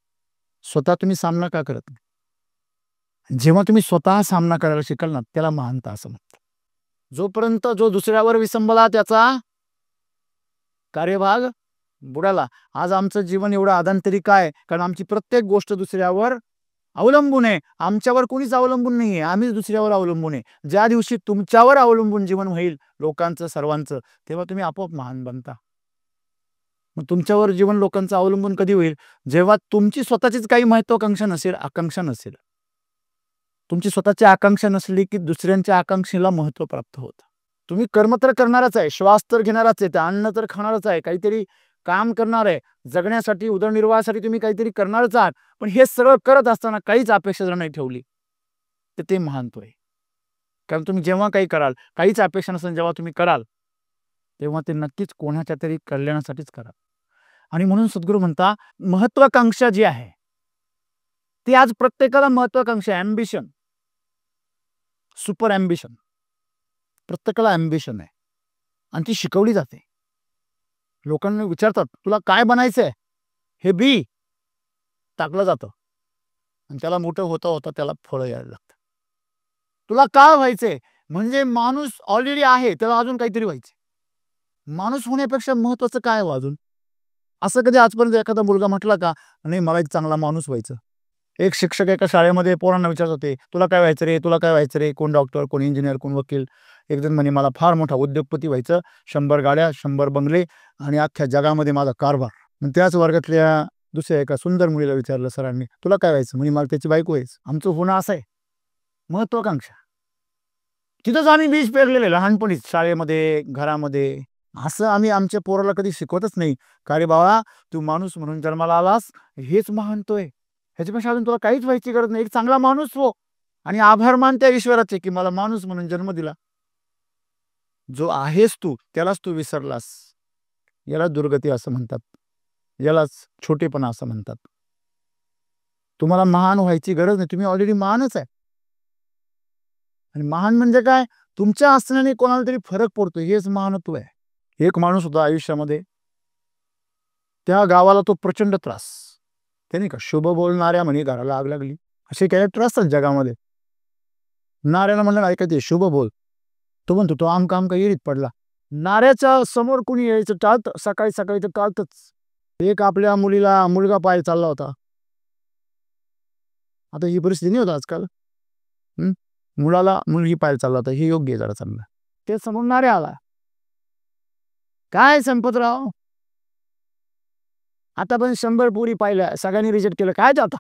स्वतः तुम्ही सामना का करत नाही? जेव्हा तुम्ही स्वतः सामना करायला शिकाल ना त्याला महानता असं म्हणतात. जोपर्यंत जो दुसऱ्यावर विसंबला त्याचा कार्यभाग बुडाला. आज आमचं जीवन एवढं आदांतरी काय? कारण आमची प्रत्येक गोष्ट दुसऱ्यावर अवलंबून आहे. आमच्यावर कोणीच अवलंबून नाहीये, आम्हीच दुसऱ्यावर अवलंबून आहे. ज्या दिवशी तुमच्यावर अवलंबून जीवन होईल लोकांचं सर्वांचं, तेव्हा तुम्ही आपोआप महान बनता. मग तुमच्यावर जीवन लोकांचं अवलंबून कधी होईल? जेव्हा तुमची स्वतःचीच काही महत्वाकांक्षा नसेल, आकांक्षा नसेल. तुमची स्वतःची आकांक्षा नसली की दुसऱ्यांच्या आकांक्षेला महत्व प्राप्त होतं. तुम्ही कर्म तर करणारच आहे, श्वास तर घेणारच आहे, अन्न तर खाणारच आहे, काहीतरी काम करणार आहे, जगण्यासाठी उदरनिर्वाहासाठी तुम्ही काहीतरी करणारच आहात, पण हे सगळं करत असताना काहीच अपेक्षा जर नाही ठेवली तर ते महानत्व आहे. कारण तुम्ही जेव्हा काही कराल, काहीच अपेक्षा नसेल जेव्हा तुम्ही कराल, तेव्हा ते नक्कीच कोणाच्या तरी कल्याणासाठीच कराल. आणि म्हणून सद्गुरू म्हणता महत्वाकांक्षा जी आहे ती आज प्रत्येकाला महत्वाकांक्षा, ॲम्बिशन, सुपर ॲम्बिशन, प्रत्येकाला ॲम्बिशन आहे आणि ती शिकवली जाते. लोकांना विचारतात तुला काय बनायचंय, हे बी टाकलं जातं आणि त्याला मोठं होता होता त्याला फळं यायला लागतं. तुला काय व्हायचंय, म्हणजे माणूस ऑलरेडी आहे, त्याला अजून काहीतरी व्हायचंय. माणूस होण्यापेक्षा महत्वाचं काय हो अजून? असं कधी आजपर्यंत एखादा मुलगा म्हटला का, नाही मला एक चांगला माणूस व्हायचं? एक शिक्षक एका शाळेमध्ये पोरांना विचारत होते, तुला काय व्हायचं रे, तुला काय व्हायचं रे? कोण डॉक्टर, कोण इंजिनियर, कोण वकील. एक जण म्हणे मला फार मोठा उद्योगपती व्हायचं, 100 गाड्या, 100 बंगले आणि अख्ख्या जगामध्ये माझा कारभार. मग त्याच वर्गातल्या दुसऱ्या एका सुंदर मुलीला विचारलं सरांनी, तुला काय व्हायचं? म्हणे मला त्याची बायको व्हायचं. आमचं होणं असं आहे, महत्वाकांक्षा. तिथंच आम्ही बीज पेरलेले लहानपणीच, शाळेमध्ये, घरामध्ये. असं आम्ही आमच्या पोराला कधी शिकवतच नाही का रे बाबा, तू माणूस म्हणून जन्माला आलास, हेच महानतोय. ह्याच्यापेक्षा अजून तुला काहीच व्हायची गरज नाही. एक चांगला माणूस हो आणि आभार मान त्या ईश्वराचे की मला माणूस म्हणून जन्म दिला. जो आहेस तू त्यालाच तू विसरलास, याला दुर्गती असं म्हणतात, यालाच छोटेपणा असं म्हणतात. तुम्हाला महान व्हायची गरज नाही, तुम्ही ऑलरेडी महानच आहे. आणि महान म्हणजे काय, तुमच्या असण्याने कोणाला तरी फरक पडतो, हेच महानत्व आहे. एक माणूस होता आयुष्यामध्ये, त्या गावाला तो प्रचंड त्रास. ते नाही का शुभ बोलणाऱ्या म्हणे घराला आग लागली, असे कॅरेक्टर असतात जगामध्ये. नाऱ्याला म्हणलं ऐकायचे शुभ बोल, तो म्हणतो तो आम काम काही पडला. नाऱ्याच्या समोर कुणी यायचं टाळतं, सकाळी सकाळी तर टाळतच. एक आपल्या मुलीला मुलगा पाय चालला होता. आता ही परिस्थिती नाही होत आजकाल. मुलाला मुलगी पाय चालला होता, हे योग्य आहे जरा चांगलं. ते समोर नाऱ्या आला, काय संपतराव आता पण 100 पोरी पाहिल्या, सगळ्यांनी रिजेक्ट केलं, काय जाता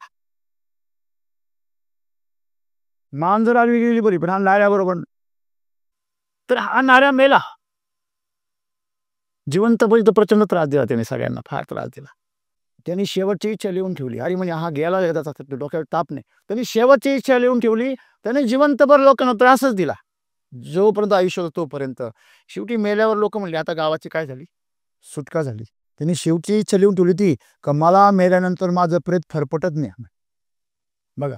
मान जर आली गेली बरी, पण हा नाऱ्याबरोबर. तर हा नाऱ्या मेला. जिवंतपणी प्रचंड त्रास दिला त्याने, सगळ्यांना फार त्रास दिला. त्यांनी शेवटची इच्छा लिहून ठेवली. अरे म्हणजे हा गेला एकदाचा, डोक्यावर ताप नाही. त्यांनी शेवटची इच्छा लिहून ठेवली. त्याने जिवंतभर लोकांना त्रासच दिला, जोपर्यंत आयुष्य होतं तोपर्यंत. शेवटी मेल्यावर लोक म्हणले आता गावाची काय झाली, सुटका झाली. त्यांनी शेवटची इच्छा लिहून ठेवली ती का मला मेल्यानंतर माझं प्रेत फरफटत नाही. बघा,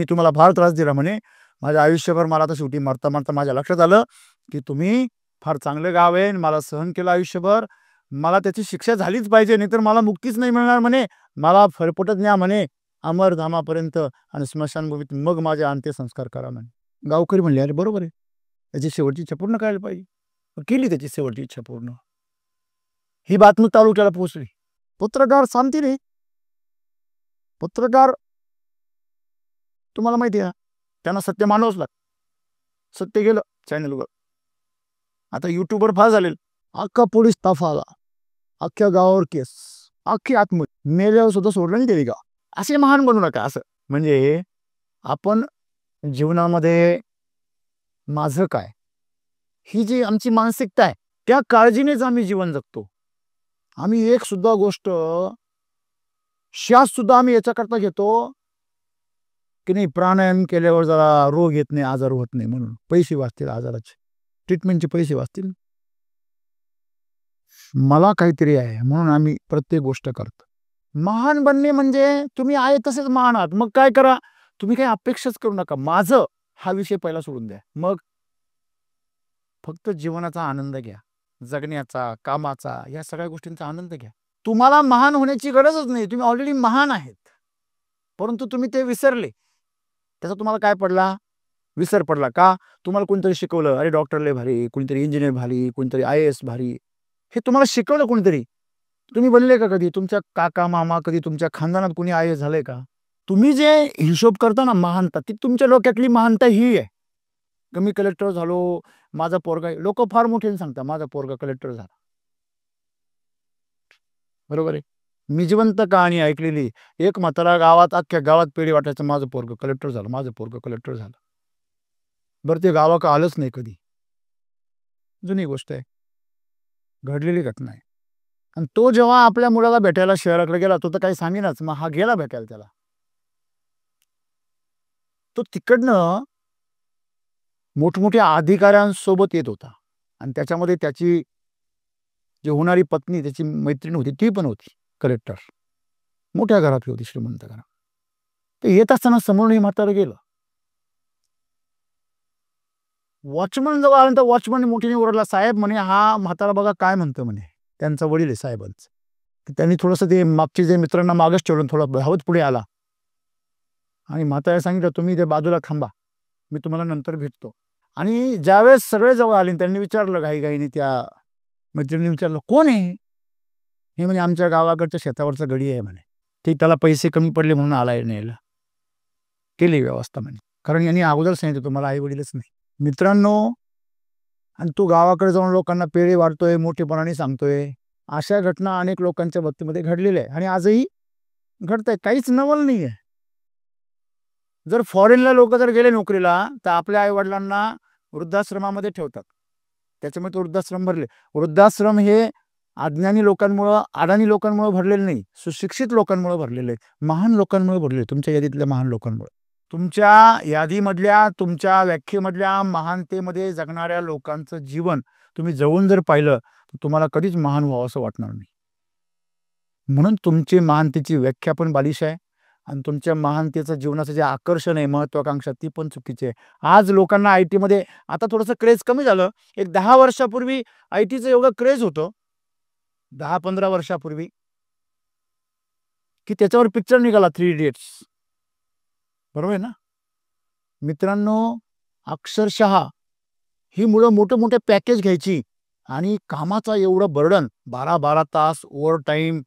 तुम्हाला फार त्रास दिला म्हणे माझ्या आयुष्यभर, मला आता शेवटी मरता मरता माझ्या लक्षात आलं की तुम्ही फार चांगलं गाव आहे, मला सहन केलं आयुष्यभर, मला त्याची शिक्षा झालीच पाहिजे, नाहीतर मला मुक्तीच नाही मिळणार म्हणे, मला फरफटत न्या म्हणे अमरधामापर्यंत आणि स्मशानभूमीत, मग माझे अंत्यसंस्कार करा म्हणे. गावकरी म्हणले अरे बरोबर आहे, त्याची शेवटची इच्छा पूर्ण करायला पाहिजे. केली त्याची शेवटची इच्छा पूर्ण. ही बातमी तालुक्याला पोहोचली. पत्रकार शांती रे, पत्रकार तुम्हाला माहिती आहे, त्यांना सत्य मानवच लागतं. सत्य गेलं चॅनलवर, आता युट्यूबवर फार झालेलं. अख्खा पोलीस ताफा आला, अख्ख्या गावावर केस, अख्खी आत्महत्या, मेल्यावर सुद्धा सोडलं नाही तरी का. असे महान बनू नका. असं म्हणजे आपण जीवनामध्ये माझं काय, ही जी आमची मानसिकता आहे, त्या काळजीनेच आम्ही जीवन जगतो. आम्ही एक सुद्धा गोष्ट, श्वास सुद्धा आम्ही याच्याकरता घेतो की नाही प्राणायाम केल्यावर जरा रोग येत नाही, आजार होत नाही, म्हणून पैसे वाचतील, आजाराचे ट्रीटमेंटचे पैसे वाचतील, मला काहीतरी आहे म्हणून आम्ही प्रत्येक गोष्ट करतो. महान बनणे म्हणजे तुम्ही आहे तसेच महान आहात. मग काय करा, तुम्ही काही अपेक्षाच करू नका. माझं हा विषय पहिला सोडून द्या. मग फक्त जीवनाचा आनंद घ्या, जगण्याचा, कामाचा, या सगळ्या गोष्टींचा आनंद घ्या. तुम्हाला महान होण्याची गरजच नाही, तुम्ही ऑलरेडी महान आहेत. परंतु तुम्ही ते विसरले, त्याचा तुम्हाला काय पडला, विसर पडला. का, तुम्हाला कोणतरी शिकवलं, अरे डॉक्टर लय भारी, कोणतरी इंजिनियर भारी, कोणतरी IAS भारी, हे तुम्हाला शिकवलं कोणतरी. तुम्ही बनले का कधी, तुमच्या काका मामा कधी तुमच्या खानदानात कोणी IAS झालंय का. तुम्ही जे हिशोब करता ना महानता, ती तुमच्या डोक्यातली महानता ही आहे. मी कलेक्टर झालो, माझा पोरगा, लोक फार मोठे सांगतात माझा पोरगा कलेक्टर झाला, बरोबर आहे. मी जिवंत कहाणी ऐकलेली, एक म्हातारा गावात, अख्ख्या गावात पेढी वाटायचं, माझं पोरग कलेक्टर झालं, माझं पोरग कलेक्टर झालं. बरं ते गावाकडे आलंच नाही कधी. जुनी गोष्ट आहे, घडलेली घटना आहे. आणि तो जेव्हा आपल्या मुलाला भेटायला शहराकडे गेला, तो तर काही सांगेनाच, मग हा गेला भेटायला त्याला. तो तिकडनं मोठमोठ्या अधिकाऱ्यांसोबत येत होता आणि त्याच्यामध्ये त्याची जी होणारी पत्नी, त्याची मैत्रीण होती, ती पण होती कलेक्टर. मोठ्या घरातली होती, श्रीमंत घरात. तर येत असताना समोरून हे म्हातारं गेलं. वॉचमन जवळ आल्यानंतर वॉचमनने मोठीने ओरडला, "साहेब," म्हणे, "हा म्हातारा बघा काय म्हणतो," म्हणे. त्यांचा वडील आहे साहेबांचं. तर त्यांनी थोडंसं ते मागचे जे मित्रांना मागच ठेवून थोडा धावत पुढे आला आणि म्हाताऱ्याला सांगितलं, "तुम्ही इथे बाजूला थांबा. मी तुम्हाला नंतर भेटतो." आणि ज्यावेळेस सगळे जवळ आले, त्यांनी विचारलं घाईघाईने, त्या मैत्रिणीने विचारलं, "कोण आहे?" हे म्हणे, "आमच्या गावाकडच्या शेतावरचा गडी आहे," म्हणे. "ते त्याला पैसे कमी पडले म्हणून आलाय न्यायला. केली व्यवस्था," म्हणे. कारण यांनी अगोदर सांगितलं होतं, मला आई-वडीलच नाही. मित्रांनो, आणि तो गावाकडे जाऊन लोकांना पेढे वाटतोय, मोठेपणाने सांगतोय. अशा घटना अनेक लोकांच्या बाबतीमध्ये घडलेल्या आहे आणि आजही घडतायत. काहीच नवल नाहीये. जर फॉरेनला लोक जर गेले नोकरीला, तर आपल्या आई-वडिलांना वृद्धाश्रमामध्ये ठेवतात. त्याच्यामुळे तो वृद्धाश्रम भरले. वृद्धाश्रम हे अज्ञानी लोकांमुळं, अडाणी लोकांमुळे भरलेले नाही, सुशिक्षित लोकांमुळे भरलेले आहे. महान लोकांमुळे भरले, तुमच्या यादीतल्या महान लोकांमुळे. तुमच्या यादीमधल्या, तुमच्या व्याख्येमधल्या महानतेमध्ये जगणाऱ्या लोकांचं जीवन तुम्ही जवळून जर पाहिलं, तर तुम्हाला कधीच महान व्हावं असं वाटणार नाही. म्हणून तुमची महानतेची व्याख्या पण बालिश आहे आणि तुमच्या महानतेचं जीवनाचं जे आकर्षण आहे, महत्वाकांक्षा, ती पण चुकीची आहे. आज लोकांना आय-टीमध्ये आता थोडंसं क्रेज कमी झालं. एक 10 वर्षापूर्वी आय-टीचं एवढं क्रेज होतं, 10-15 वर्षापूर्वी, की त्याच्यावर पिक्चर निघाला, थ्री इडियट्स. बरोबर आहे ना? मित्रांनो, अक्षरशः ही मुलं मोठे-मोठे पॅकेज घ्यायची आणि कामाचा एवढं बर्डन, 12-12 तास ओव्हर टाईम,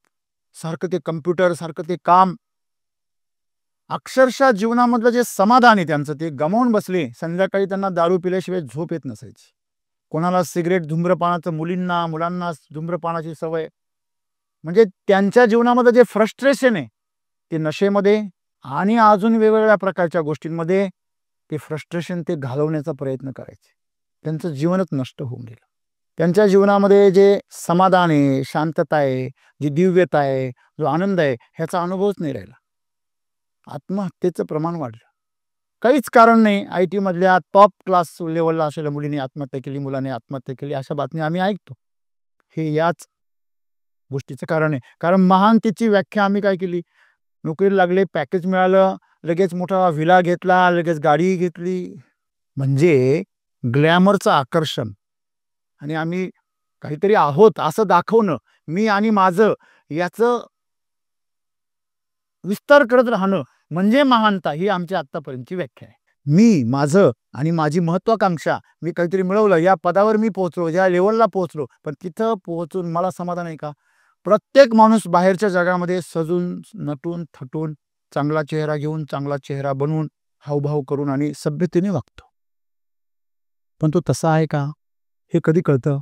सारखं ते कम्प्युटर, सारखं ते काम. अक्षरशः जीवनामधलं जे समाधान आहे त्यांचं, ते गमावून बसले. संध्याकाळी त्यांना दारू पिल्याशिवाय झोप येत नसायची. कोणाला सिगारेट, धूम्रपानाचं, मुलींना, मुलांना धूम्रपानाची सवय. म्हणजे त्यांच्या जीवनामध्ये जे फ्रस्ट्रेशन आहे, ते नशेमध्ये आणि अजून वेगवेगळ्या प्रकारच्या गोष्टींमध्ये ते फ्रस्ट्रेशन ते घालवण्याचा प्रयत्न करायचे. त्यांचं जीवनच नष्ट होऊन गेलं. त्यांच्या जीवनामध्ये जे समाधान आहे, शांतता आहे, जी दिव्यता आहे, जो आनंद आहे, ह्याचा अनुभवच नाही राहिला. आत्महत्येचं प्रमाण वाढलं. काहीच कारण नाही. आय-टीमधल्या टॉप क्लास लेव्हलला असलेल्या मुलीने आत्महत्या केली, मुलाने आत्महत्या केली, अशा बातम्या आम्ही ऐकतो. हे याच गोष्टीचं कारण आहे. कारण महानतेची व्याख्या आम्ही काय केली? नोकरीला लागले, पॅकेज मिळालं, लगेच मोठा व्हिला घेतला, लगेच गाडी घेतली. म्हणजे ग्लॅमरचं आकर्षण आणि आम्ही काहीतरी आहोत असं दाखवणं, मी आणि माझं, याचं विस्तार करत राहणं म्हणजे महानता, ही आमची आत्तापर्यंतची व्याख्या आहे. मी, माझं आणि माझी महत्वाकांक्षा, मी काहीतरी मिळवलं, या पदावर मी पोहोचलो, या लेव्हलला पोहोचलो, पण तिथं पोहोचून मला समाधान आहे का? प्रत्येक माणूस बाहेरच्या जगामध्ये सजून, नटून, थटून, चांगला चेहरा घेऊन, चांगला चेहरा बनवून, हावभाव करून आणि सभ्यतेने वागतो. पण तो तसा आहे का? हे कधी कळतं?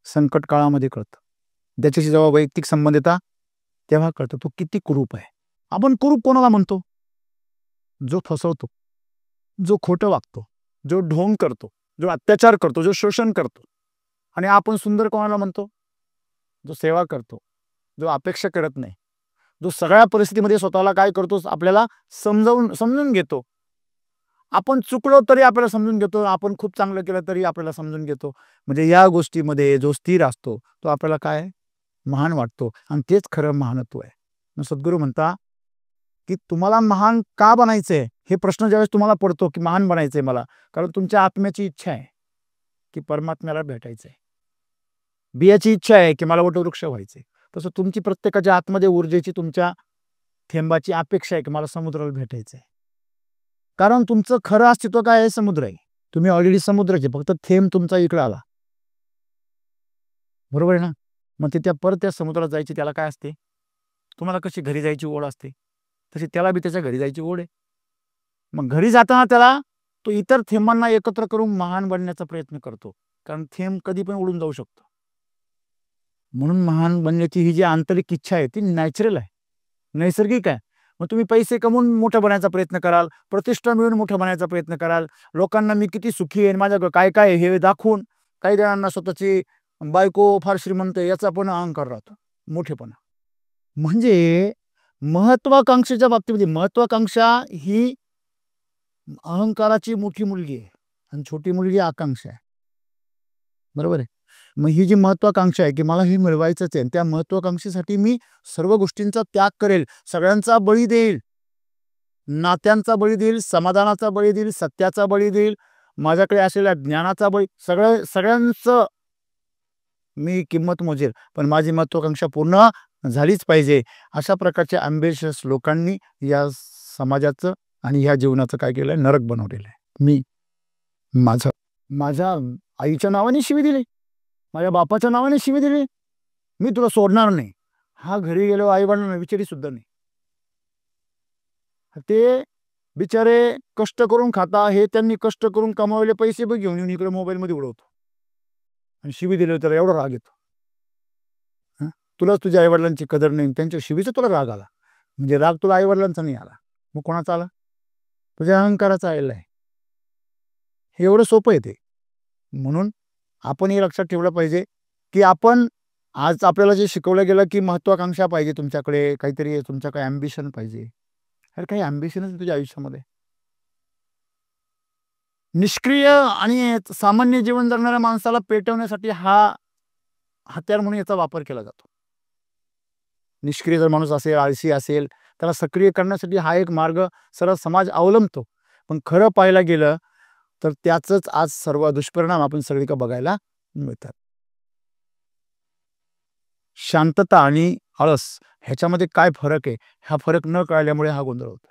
संकट काळामध्ये कळतं. त्याच्याशी जेव्हा वैयक्तिक संबंध येतात, तेव्हा कळतं तो किती कुरूप आहे. आपण कुरूप कोणाला म्हणतो? जो फसवतो, जो खोटं वागतो, जो ढोंग करतो, जो अत्याचार करतो, जो शोषण करतो. आणि आपण सुंदर कोणाला म्हणतो? जो सेवा करतो, जो अपेक्षा करत नाही, जो सगळ्या परिस्थितीमध्ये स्वतःला काय करतो, आपल्याला समजून घेतो. आपण चुकलो तरी आपल्याला समजून घेतो, आपण खूप चांगलं केलं तरी आपल्याला समजून घेतो. म्हणजे या गोष्टीमध्ये जो स्थिर असतो, तो आपल्याला काय महान वाटतो आणि तेच खरं महानत्व आहे. मग सद्गुरू म्हणता, की तुम्हाला महान का बनायचंय? हे प्रश्न ज्यावेळेस तुम्हाला पडतो, की महान बनायचंय मला, कारण तुमच्या आत्म्याची इच्छा आहे, की परमात्म्याला भेटायचंय. बियाची इच्छा आहे, की मला वटवृक्ष व्हायचंय. तसं तुमची प्रत्येकाच्या आतमध्ये ऊर्जेची, तुमच्या थेंबाची अपेक्षा आहे, की मला समुद्राला भेटायचंय. कारण तुमचं खरं अस्तित्व काय आहे? समुद्र आहे. तुम्ही ऑलरेडी समुद्राचे, फक्त थेंब तुमचा इकडे आला. बरोबर आहे ना? मग ते परत त्या समुद्रात जायची त्याला काय असते? तुम्हाला कशी घरी जायची ओढ असते, तशी त्याला बी त्याच्या घरी जायची ओढ आहे. मग घरी जाताना त्याला तो इतर थेंबांना एकत्र करून महान बनण्याचा प्रयत्न करतो. कारण थेंब कधी पण उडून जाऊ शकतो. म्हणून महान बनण्याची ही जी आंतरिक इच्छा आहे, ती नॅचरल आहे, नैसर्गिक आहे. मग तुम्ही पैसे कमवून मोठं बनायचा प्रयत्न कराल, प्रतिष्ठा मिळवून मोठं बनायचा प्रयत्न कराल, लोकांना मी किती सुखी आहे, माझ्याकडे काय काय आहे हे दाखवून, काही जणांना स्वतःची बायको फार श्रीमंत आहे याचा पण अहंकार राहतो, मोठेपणा. म्हणजे महत्वाकांक्षेच्या बाबतीमध्ये महत्वाकांक्षा ही अहंकाराची मोठी मुलगी आहे आणि छोटी मुलगी आकांक्षा आहे. बरोबर आहे. मग ही जी महत्वाकांक्षा आहे की मला हे मिळवायचंच आहे, त्या महत्वाकांक्षेसाठी मी सर्व गोष्टींचा त्याग करेल, सगळ्यांचा बळी देईल, नात्यांचा बळी देईल, समाधानाचा बळी देईल, सत्याचा बळी देईल, माझ्याकडे असलेल्या ज्ञानाचा बळी, सगळ्यांचं मी किंमत मोजेल, पण माझी महत्वाकांक्षा पूर्ण झालीच पाहिजे. अशा प्रकारच्या अँबिशियस लोकांनी या समाजाचं आणि ह्या जीवनाचं काय केलंय, नरक बनवलेलं आहे. मी माझ्या आईच्या नावाने शिवी दिली, माझ्या बापाच्या नावाने शिवी दिली, मी तुला सोडणार नाही. हा घरी गेलो आई वडिलांना विचारी सुद्धा नाही. ते बिचारे कष्ट करून खाता, हे त्यांनी कष्ट करून कमावलेले पैसे बघ घेऊन येऊन इकडे मोबाईलमध्ये उडवतो आणि शिवी दिले तर एवढा राग येतो. तुला तुझ्या आईवडिलांची कदर नाही, त्यांच्या शिवीचा तुला राग आला, म्हणजे राग तुला आईवडिलांचा नाही आला, मग कोणाचा आला? तुझ्या अहंकाराचा आलेला आहे. हे एवढं सोपं आहे ते. म्हणून आपण हे लक्षात ठेवलं पाहिजे की आपण आज आपल्याला जे शिकवलं गेलं की महत्वाकांक्षा पाहिजे, तुमच्याकडे काहीतरी तुमच्याकडे ॲम्बिशन पाहिजे. अरे काही ॲम्बिशनच तुझ्या आयुष्यामध्ये? निष्क्रिय आणि सामान्य जीवन जगणाऱ्या माणसाला पेटवण्यासाठी हा हत्यार म्हणून याचा वापर केला जातो. निष्क्रिय जर माणूस असेल, आळशी असेल, त्याला सक्रिय करण्यासाठी हा एक मार्ग सर्व समाज अवलंबतो. पण खरं पाहायला गेलं तर त्याचंच आज सर्व दुष्परिणाम आपण सगळीकडे बघायला मिळतात. शांतता आणि आळस ह्याच्यामध्ये काय फरक आहे, हा फरक न कळल्यामुळे हा गोंधळ होतो.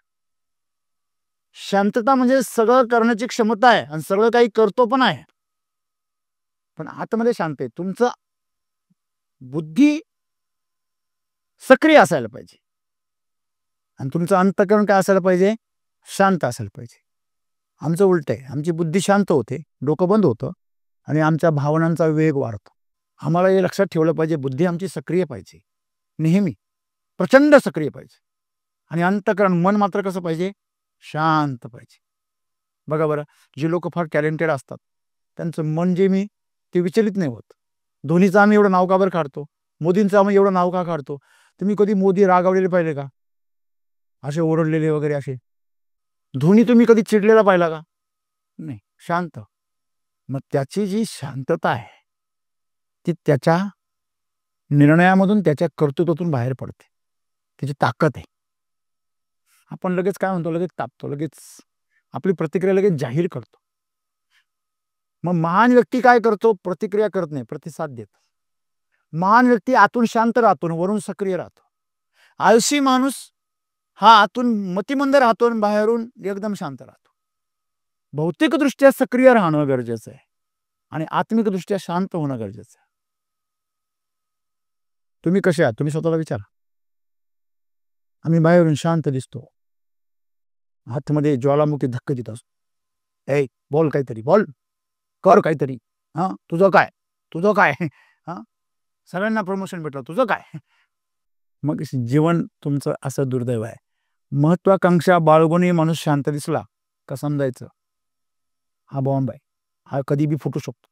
शांतता म्हणजे सगळं करण्याची क्षमता आहे आणि सगळं काही करतो पण आहे, पण आतमध्ये शांत आहे. तुमचं बुद्धी सक्रिय असायला पाहिजे आणि तुमचं अंतःकरण काय असायला पाहिजे, शांत असायला पाहिजे. आमचं उलट आहे, आमची बुद्धी शांत होते, डोकं बंद होतं आणि आमच्या भावनांचा वेग वाढतो. आम्हाला हे लक्षात ठेवलं पाहिजे, बुद्धी आमची सक्रिय पाहिजे, नेहमी प्रचंड सक्रिय पाहिजे, आणि अंतःकरण मन मात्र कसं पाहिजे, शांत पाहिजे. बघा बरं, जे लोक फार टॅलेंटेड असतात त्यांचं मन जे मी ते विचलित नाही होत. धोनीचं आम्ही एवढं नाव का बरं काढतो, मोदींचं आम्ही एवढं नाव का काढतो? तुम्ही कधी मोदी रागावलेले पाहिले का, असे ओरडलेले वगैरे असे? धोनी तुम्ही कधी चिडलेला पाहिला का? नाही, शांत. मग त्याची जी शांतता आहे ती त्याच्या निर्णयामधून, त्याच्या कर्तृत्वातून बाहेर पडते, त्याची ताकद आहे. आपण लगेच काय म्हणतो, लगेच तापतो, लगेच आपली प्रतिक्रिया लगेच जाहीर करतो. मग महान व्यक्ती काय करतो, प्रतिक्रिया करत नाही, प्रतिसाद देतो. महान व्यक्ती आतून शांत राहतो, वरून सक्रिय राहतो. आळशी माणूस हा आतून मतिमंद राहतो आणि बाहेरून एकदम शांत राहतो. भौतिकदृष्ट्या सक्रिय राहणं गरजेचं आहे आणि आत्मिकदृष्ट्या शांत होणं गरजेचं आहे. तुम्ही कसे आहात, तुम्ही स्वतःला विचारा. आम्ही बाहेरून शांत दिसतो, आतमध्ये ज्वालामुखी धक्का देत असतो. ए बोल, काहीतरी बोल, कर काहीतरी, तुझं काय, तुझं काय, सगळ्यांना प्रमोशन भेटलं, तुझं काय? मग जीवन तुमचं असं दुर्दैव आहे. महत्वाकांक्षा बाळगूनही माणूस शांत दिसला का समजायचं हा बॉम्ब आहे, हा कधी बी फुटू शकतो.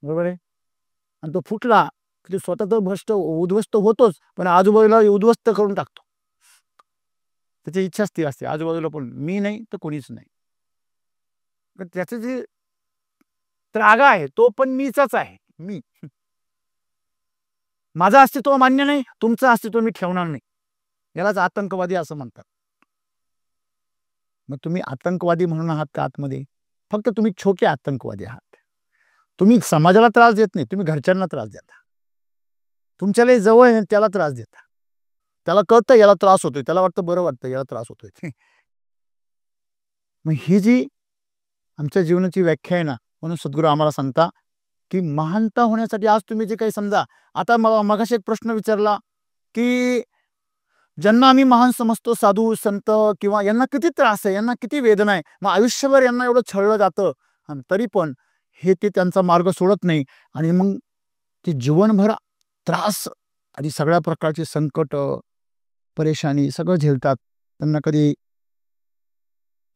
बरोबर आहे. आणि तो फुटला की स्वतः तर भ्रष्ट उद्ध्वस्त होतोच, पण आजूबाजूला उद्ध्वस्त करून टाकतो. त्याची इच्छा स्थिर असते, आजूबाजूला पण मी नाही तर कोणीच नाही. त्याचं जे त्रागा आहे तो पण मीचाच आहे. मी, माझं अस्तित्व मान्य नाही, तुमचं अस्तित्व मी ठेवणार नाही, यालाच आतंकवादी असं म्हणतात. मग तुम्ही आतंकवादी म्हणून आहात का आतमध्ये? फक्त तुम्ही छोटे आतंकवादी आहात. तुम्ही समाजाला त्रास देत नाही, तुम्ही घरच्यांना त्रास देता. तुमच्याला जवळ आहे त्याला त्रास देता. त्याला कळतं याला त्रास होतोय, त्याला वाटतं बरं वाटतं, याला त्रास होतोय. मग ही जी आमच्या जीवनाची व्याख्या आहे ना, म्हणून सद्गुरू आम्हाला सांगता की महानता होण्यासाठी आज तुम्ही जे काही समजा, आता मगाशी एक प्रश्न विचारला की ज्यांना आम्ही महान समजतो, साधू संत, किंवा यांना किती त्रास आहे, यांना किती वेदना आहे, मग आयुष्यभर यांना एवढं छळलं जातं आणि तरी पण हे ते त्यांचा मार्ग सोडत नाही आणि मग ते जीवनभर त्रास आणि सगळ्या प्रकारचे संकट, परेशानी सगळं झेलतात. त्यांना कधी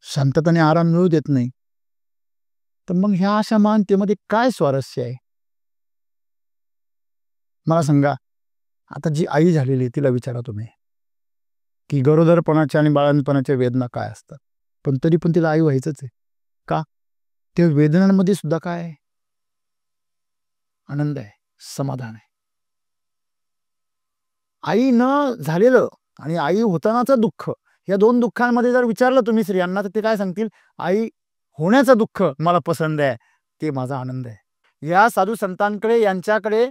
शांततेने आराम मिळू देत नाही. तर मग ह्या अशा मानतेमध्ये काय स्वारस्य आहे? मला सांगा, आता जी आई झालेली आहे तिला विचारा तुम्ही की गरोदरपणाच्या आणि बाळंतपणाच्या वेदना काय असतात, पण तरी पण तिला आई व्हायचंच आहे. का? त्या वेदनांमध्ये सुद्धा काय आहे? आनंद आहे, समाधान आहे. आई न झालेलं आणि आई होतानाचं दुःख, या दोन दुःखांमध्ये जर विचारलं तुम्ही स्त्रियांना तर ते काय सांगतील? आई होण्याचं दुःख मला पसंत आहे, ते माझा आनंद आहे. या साधू संतांकडे, यांच्याकडे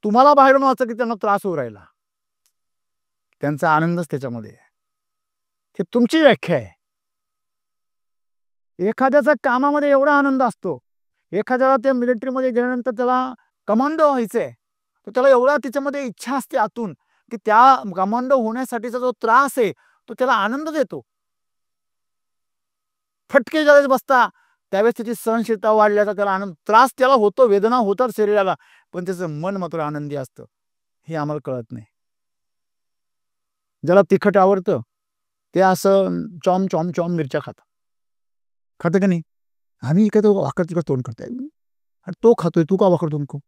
तुम्हाला बाहेरून वाटतं की त्यांना त्रास होऊ राहिला, त्यांचा आनंदच त्याच्यामध्ये आहे. हे तुमची व्याख्या आहे. एखाद्याचा कामामध्ये एवढा आनंद असतो, एखाद्याला त्या मिलिटरीमध्ये गेल्यानंतर त्याला कमांडो व्हायचंय, तर त्याला एवढा त्याच्यामध्ये इच्छा असते आतून की त्या कमांडो होण्यासाठीचा जो त्रास आहे तो त्याला आनंद देतो. फटके ज्यावेळेस बसता त्यावेळेस त्याची सहनशीलता वाढल्याचा त्याला आनंद, त्रास त्याला होतो, वेदना होतात शरीराला, पण त्याचं मन मात्र आनंदी असतं. हे आम्हाला कळत नाही. ज्याला तिखट आवडतं ते असं चॉम चॉम चॉम मिरच्या खातं. खातं का नाही? आम्ही काय तो वाकड तिकड तोंड करताय, आणि तो खातोय, तू का वाकड तोंड करू?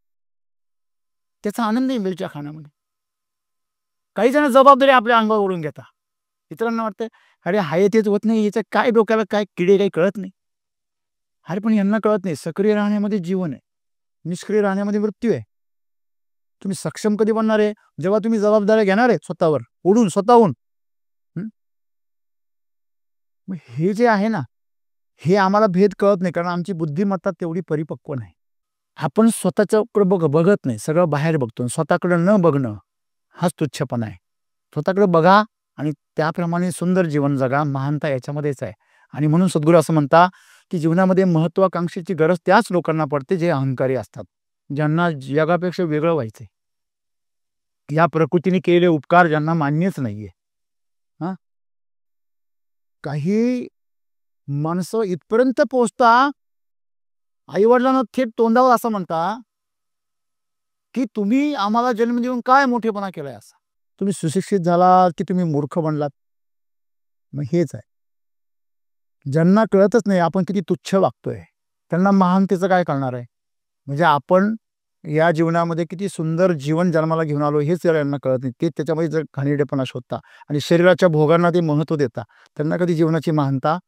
त्याचा आनंद आहे मिरच्या खाण्यामध्ये. काही जण जबाबदारी आपल्या अंगावर ओढून घेतात. इतरांना वाटतं अरे हाय तेच होत नाही, याचं काय डोक्याला काय किडे काही कळत नाही. अरे पण यांना कळत नाही, सक्रिय राहण्यामध्ये जीवन आहे, निष्क्रिय राहण्यामध्ये मृत्यू आहे. तुम्ही सक्षम कधी बनणार आहे? जेव्हा तुम्ही जबाबदाऱ्या घेणार आहे स्वतःवर ओढून, स्वतःहून. मग हे जे आहे ना, हे आम्हाला भेद कळत नाही, कारण आमची बुद्धिमत्ता तेवढी परिपक्व नाही. आपण स्वतःच्याकडे बघत नाही, सगळं बाहेर बघतो. स्वतःकडे न बघणं हाच तुच्छपणा आहे. स्वतःकडे बघा आणि त्याप्रमाणे सुंदर जीवन जगा, महानता याच्यामध्येच आहे. आणि म्हणून सद्गुरू असं म्हणता की जीवनामध्ये महत्वाकांक्षेची गरज त्याच लोकांना पडते जे अहंकारी असतात, ज्यांना जगापेक्षा वेगळं व्हायचंय, या प्रकृतीने केलेले उपकार ज्यांना मान्यच नाहीये. हा, काही माणसं इथपर्यंत पोहोचता, आईवडिलांना थेट तोंडावर असं म्हणता की तुम्ही आम्हाला जन्म देऊन काय मोठेपणा केलाय, असा तुम्ही सुशिक्षित झाला की तुम्ही मूर्ख बनलात. मग हेच आहे, ज्यांना कळतच नाही आपण किती तुच्छ वागतोय त्यांना महानतेचं काय कळणार आहे. म्हणजे आपण या जीवनामध्ये किती सुंदर जीवन जन्माला घेऊन आलो हेच यांना कळत नाही. ते त्याच्यामध्ये जर घाणेरडेपणा शोधता आणि शरीराच्या भोगांना ते महत्त्व देता, त्यांना कधी जीवनाची महानता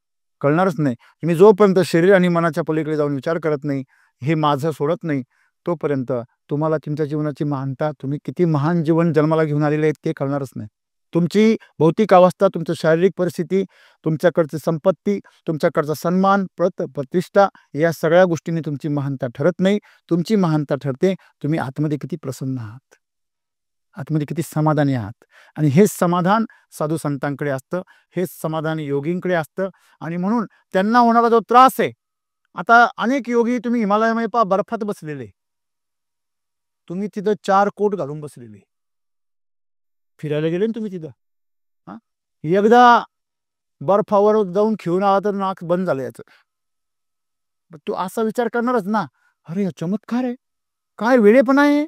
कळणारच नाही. तुम्ही जोपर्यंत शरीर आणि मनाच्या पलीकडे जाऊन विचार करत नाही, हे माझं सोडत नाही, तोपर्यंत तुम्हाला तुमच्या जीवनाची महानता, तुम्ही किती महान जीवन जन्माला घेऊन आलेले आहेत ते कळणारच नाही. तुमची भौतिक अवस्था, तुमची शारीरिक परिस्थिती, तुमच्याकडची संपत्ती, तुमच्याकडचा सन्मान, प्रतिष्ठा, या सगळ्या गोष्टींनी तुमची महानता ठरत नाही. तुमची महानता ठरते तुम्ही आतमध्ये किती प्रसन्न आहात, आतमध्ये किती समाधानी आहात. आणि हेच समाधान साधू संतांकडे असतं, हेच समाधान योगींकडे असतं. आणि म्हणून त्यांना होणारा जो त्रास आहे, आता अनेक योगी तुम्ही हिमालयामध्ये पहा, बर्फात बसलेले, तुम्ही तिथं 4 कोट घालून बसलेले, फिरायला गेले ना तुम्ही तिथं. हा, एकदा बर्फावर जाऊन खेळून आला तर नाक बंद झालं याचं. तू असा विचार करणारच ना, अरे चमत्कार आहे, काय वेळेपणा आहे,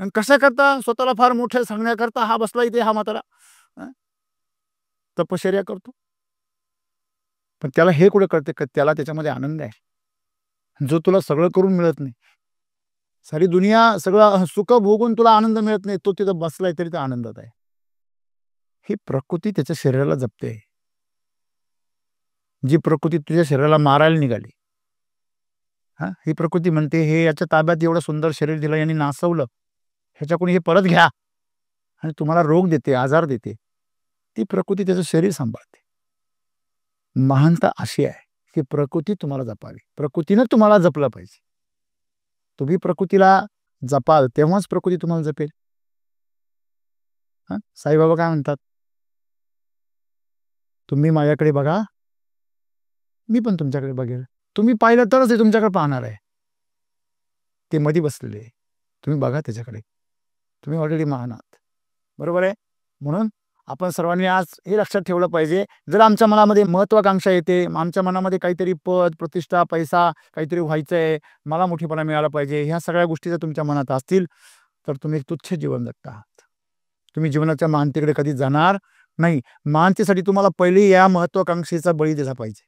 आणि कशा करता स्वतःला फार मोठं सांगण्याकरता हा बसला इथे, हा म्हातारा तपश्चर्या करतो. पण त्याला हे कुठे कळते का त्याला त्याच्यामध्ये आनंद आहे, जो तुला सगळं करून मिळत नाही. सारी दुनिया सगळं सुख भोगून तुला आनंद मिळत नाही, तो तिथं बसलाय तरी तो आनंदात आहे. ही प्रकृती त्याच्या शरीराला जपते. जी प्रकृती तुझ्या शरीराला मारायला निघाली, हा, ही प्रकृती म्हणते हे याच्या ताब्यात एवढं सुंदर शरीर दिलं, यांनी नासवलं, ह्याच्याकडून हे परत घ्या, आणि तुम्हाला रोग देते, आजार देते. ती प्रकृती त्याचं शरीर सांभाळते. महानता अशी आहे की प्रकृती तुम्हाला जपावी, प्रकृतीनं तुम्हाला जपलं पाहिजे. तुम्ही प्रकृतीला जपाल तेव्हाच प्रकृती तुम्हाला जपेल. हा, साईबाबा काय म्हणतात, तुम्ही माझ्याकडे बघा, मी पण तुमच्याकडे बघेल. तुम्ही पाहिलं तरच ते तुमच्याकडे पाहणार आहे. ते मध्ये बसलेले, तुम्ही बघा त्याच्याकडे, तुम्ही ऑलरेडी महान आहात. बरोबर आहे. म्हणून आपण सर्वांनी आज हे लक्षात ठेवलं पाहिजे, जर आमच्या मनामध्ये महत्वाकांक्षा येते, आमच्या मनामध्ये काहीतरी पद, प्रतिष्ठा, पैसा काहीतरी व्हायचंय, मला मोठेपणा मिळाला पाहिजे, ह्या सगळ्या गोष्टी जर तुमच्या मनात असतील तर तुम्ही तुच्छ जीवन जगता आहात. तुम्ही जीवनाच्या महानतेकडे कधी जाणार नाही. महानतेसाठी तुम्हाला पहिले या महत्वाकांक्षेचा बळी दिला पाहिजे.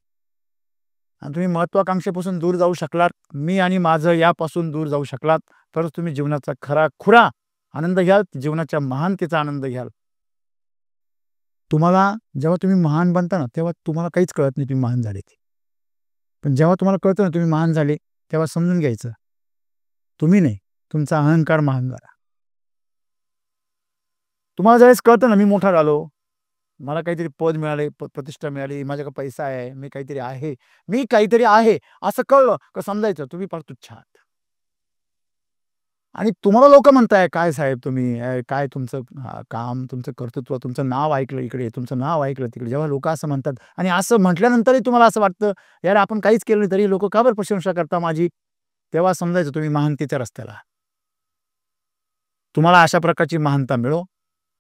आणि तुम्ही महत्वाकांक्षेपासून दूर जाऊ शकलात, मी आणि माझं यापासून दूर जाऊ शकलात, तरच तुम्ही जीवनाचा खरा खुरा आनंद घ्याल, जीवनाच्या महानतेचा आनंद घ्याल. तुम्हाला जेव्हा तुम्ही महान बनता ना, तेव्हा तुम्हाला काहीच कळत नाही तुम्ही महान झाले. पण जेव्हा तुम्हाला कळतं ना तुम्ही महान झाले, तेव्हा समजून घ्यायचं तुम्ही नाही, तुमचा अहंकार महान झाला. तुम्हाला ज्यावेळेस कळतं ना मी मोठा झालो, मला काहीतरी पद मिळाले, प्रतिष्ठा मिळाली, माझ्याकडे पैसा आहे, मी काहीतरी आहे असं कळलं का समजायचं तुम्ही फार तुच्छ आहात. आणि तुम्हाला लोक म्हणताय काय साहेब तुम्ही काय तुमचं काम, तुमचं कर्तृत्व, तुमचं नाव ऐकलं इकडे, तुमचं नाव ऐकलं तिकडे. जेव्हा लोक असं म्हणतात आणि असं म्हटल्यानंतरही तुम्हाला असं वाटतं यार आपण काहीच केलं नाही तरी लोक का बरं प्रशंसा करता माझी, तेव्हा समजायचं तुम्ही महानतेच्या रस्त्याला. तुम्हाला अशा प्रकारची महानता मिळो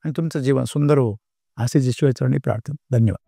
आणि तुमचं जीवन सुंदर हो असे ईश्वरचरणी प्रार्थना. धन्यवाद.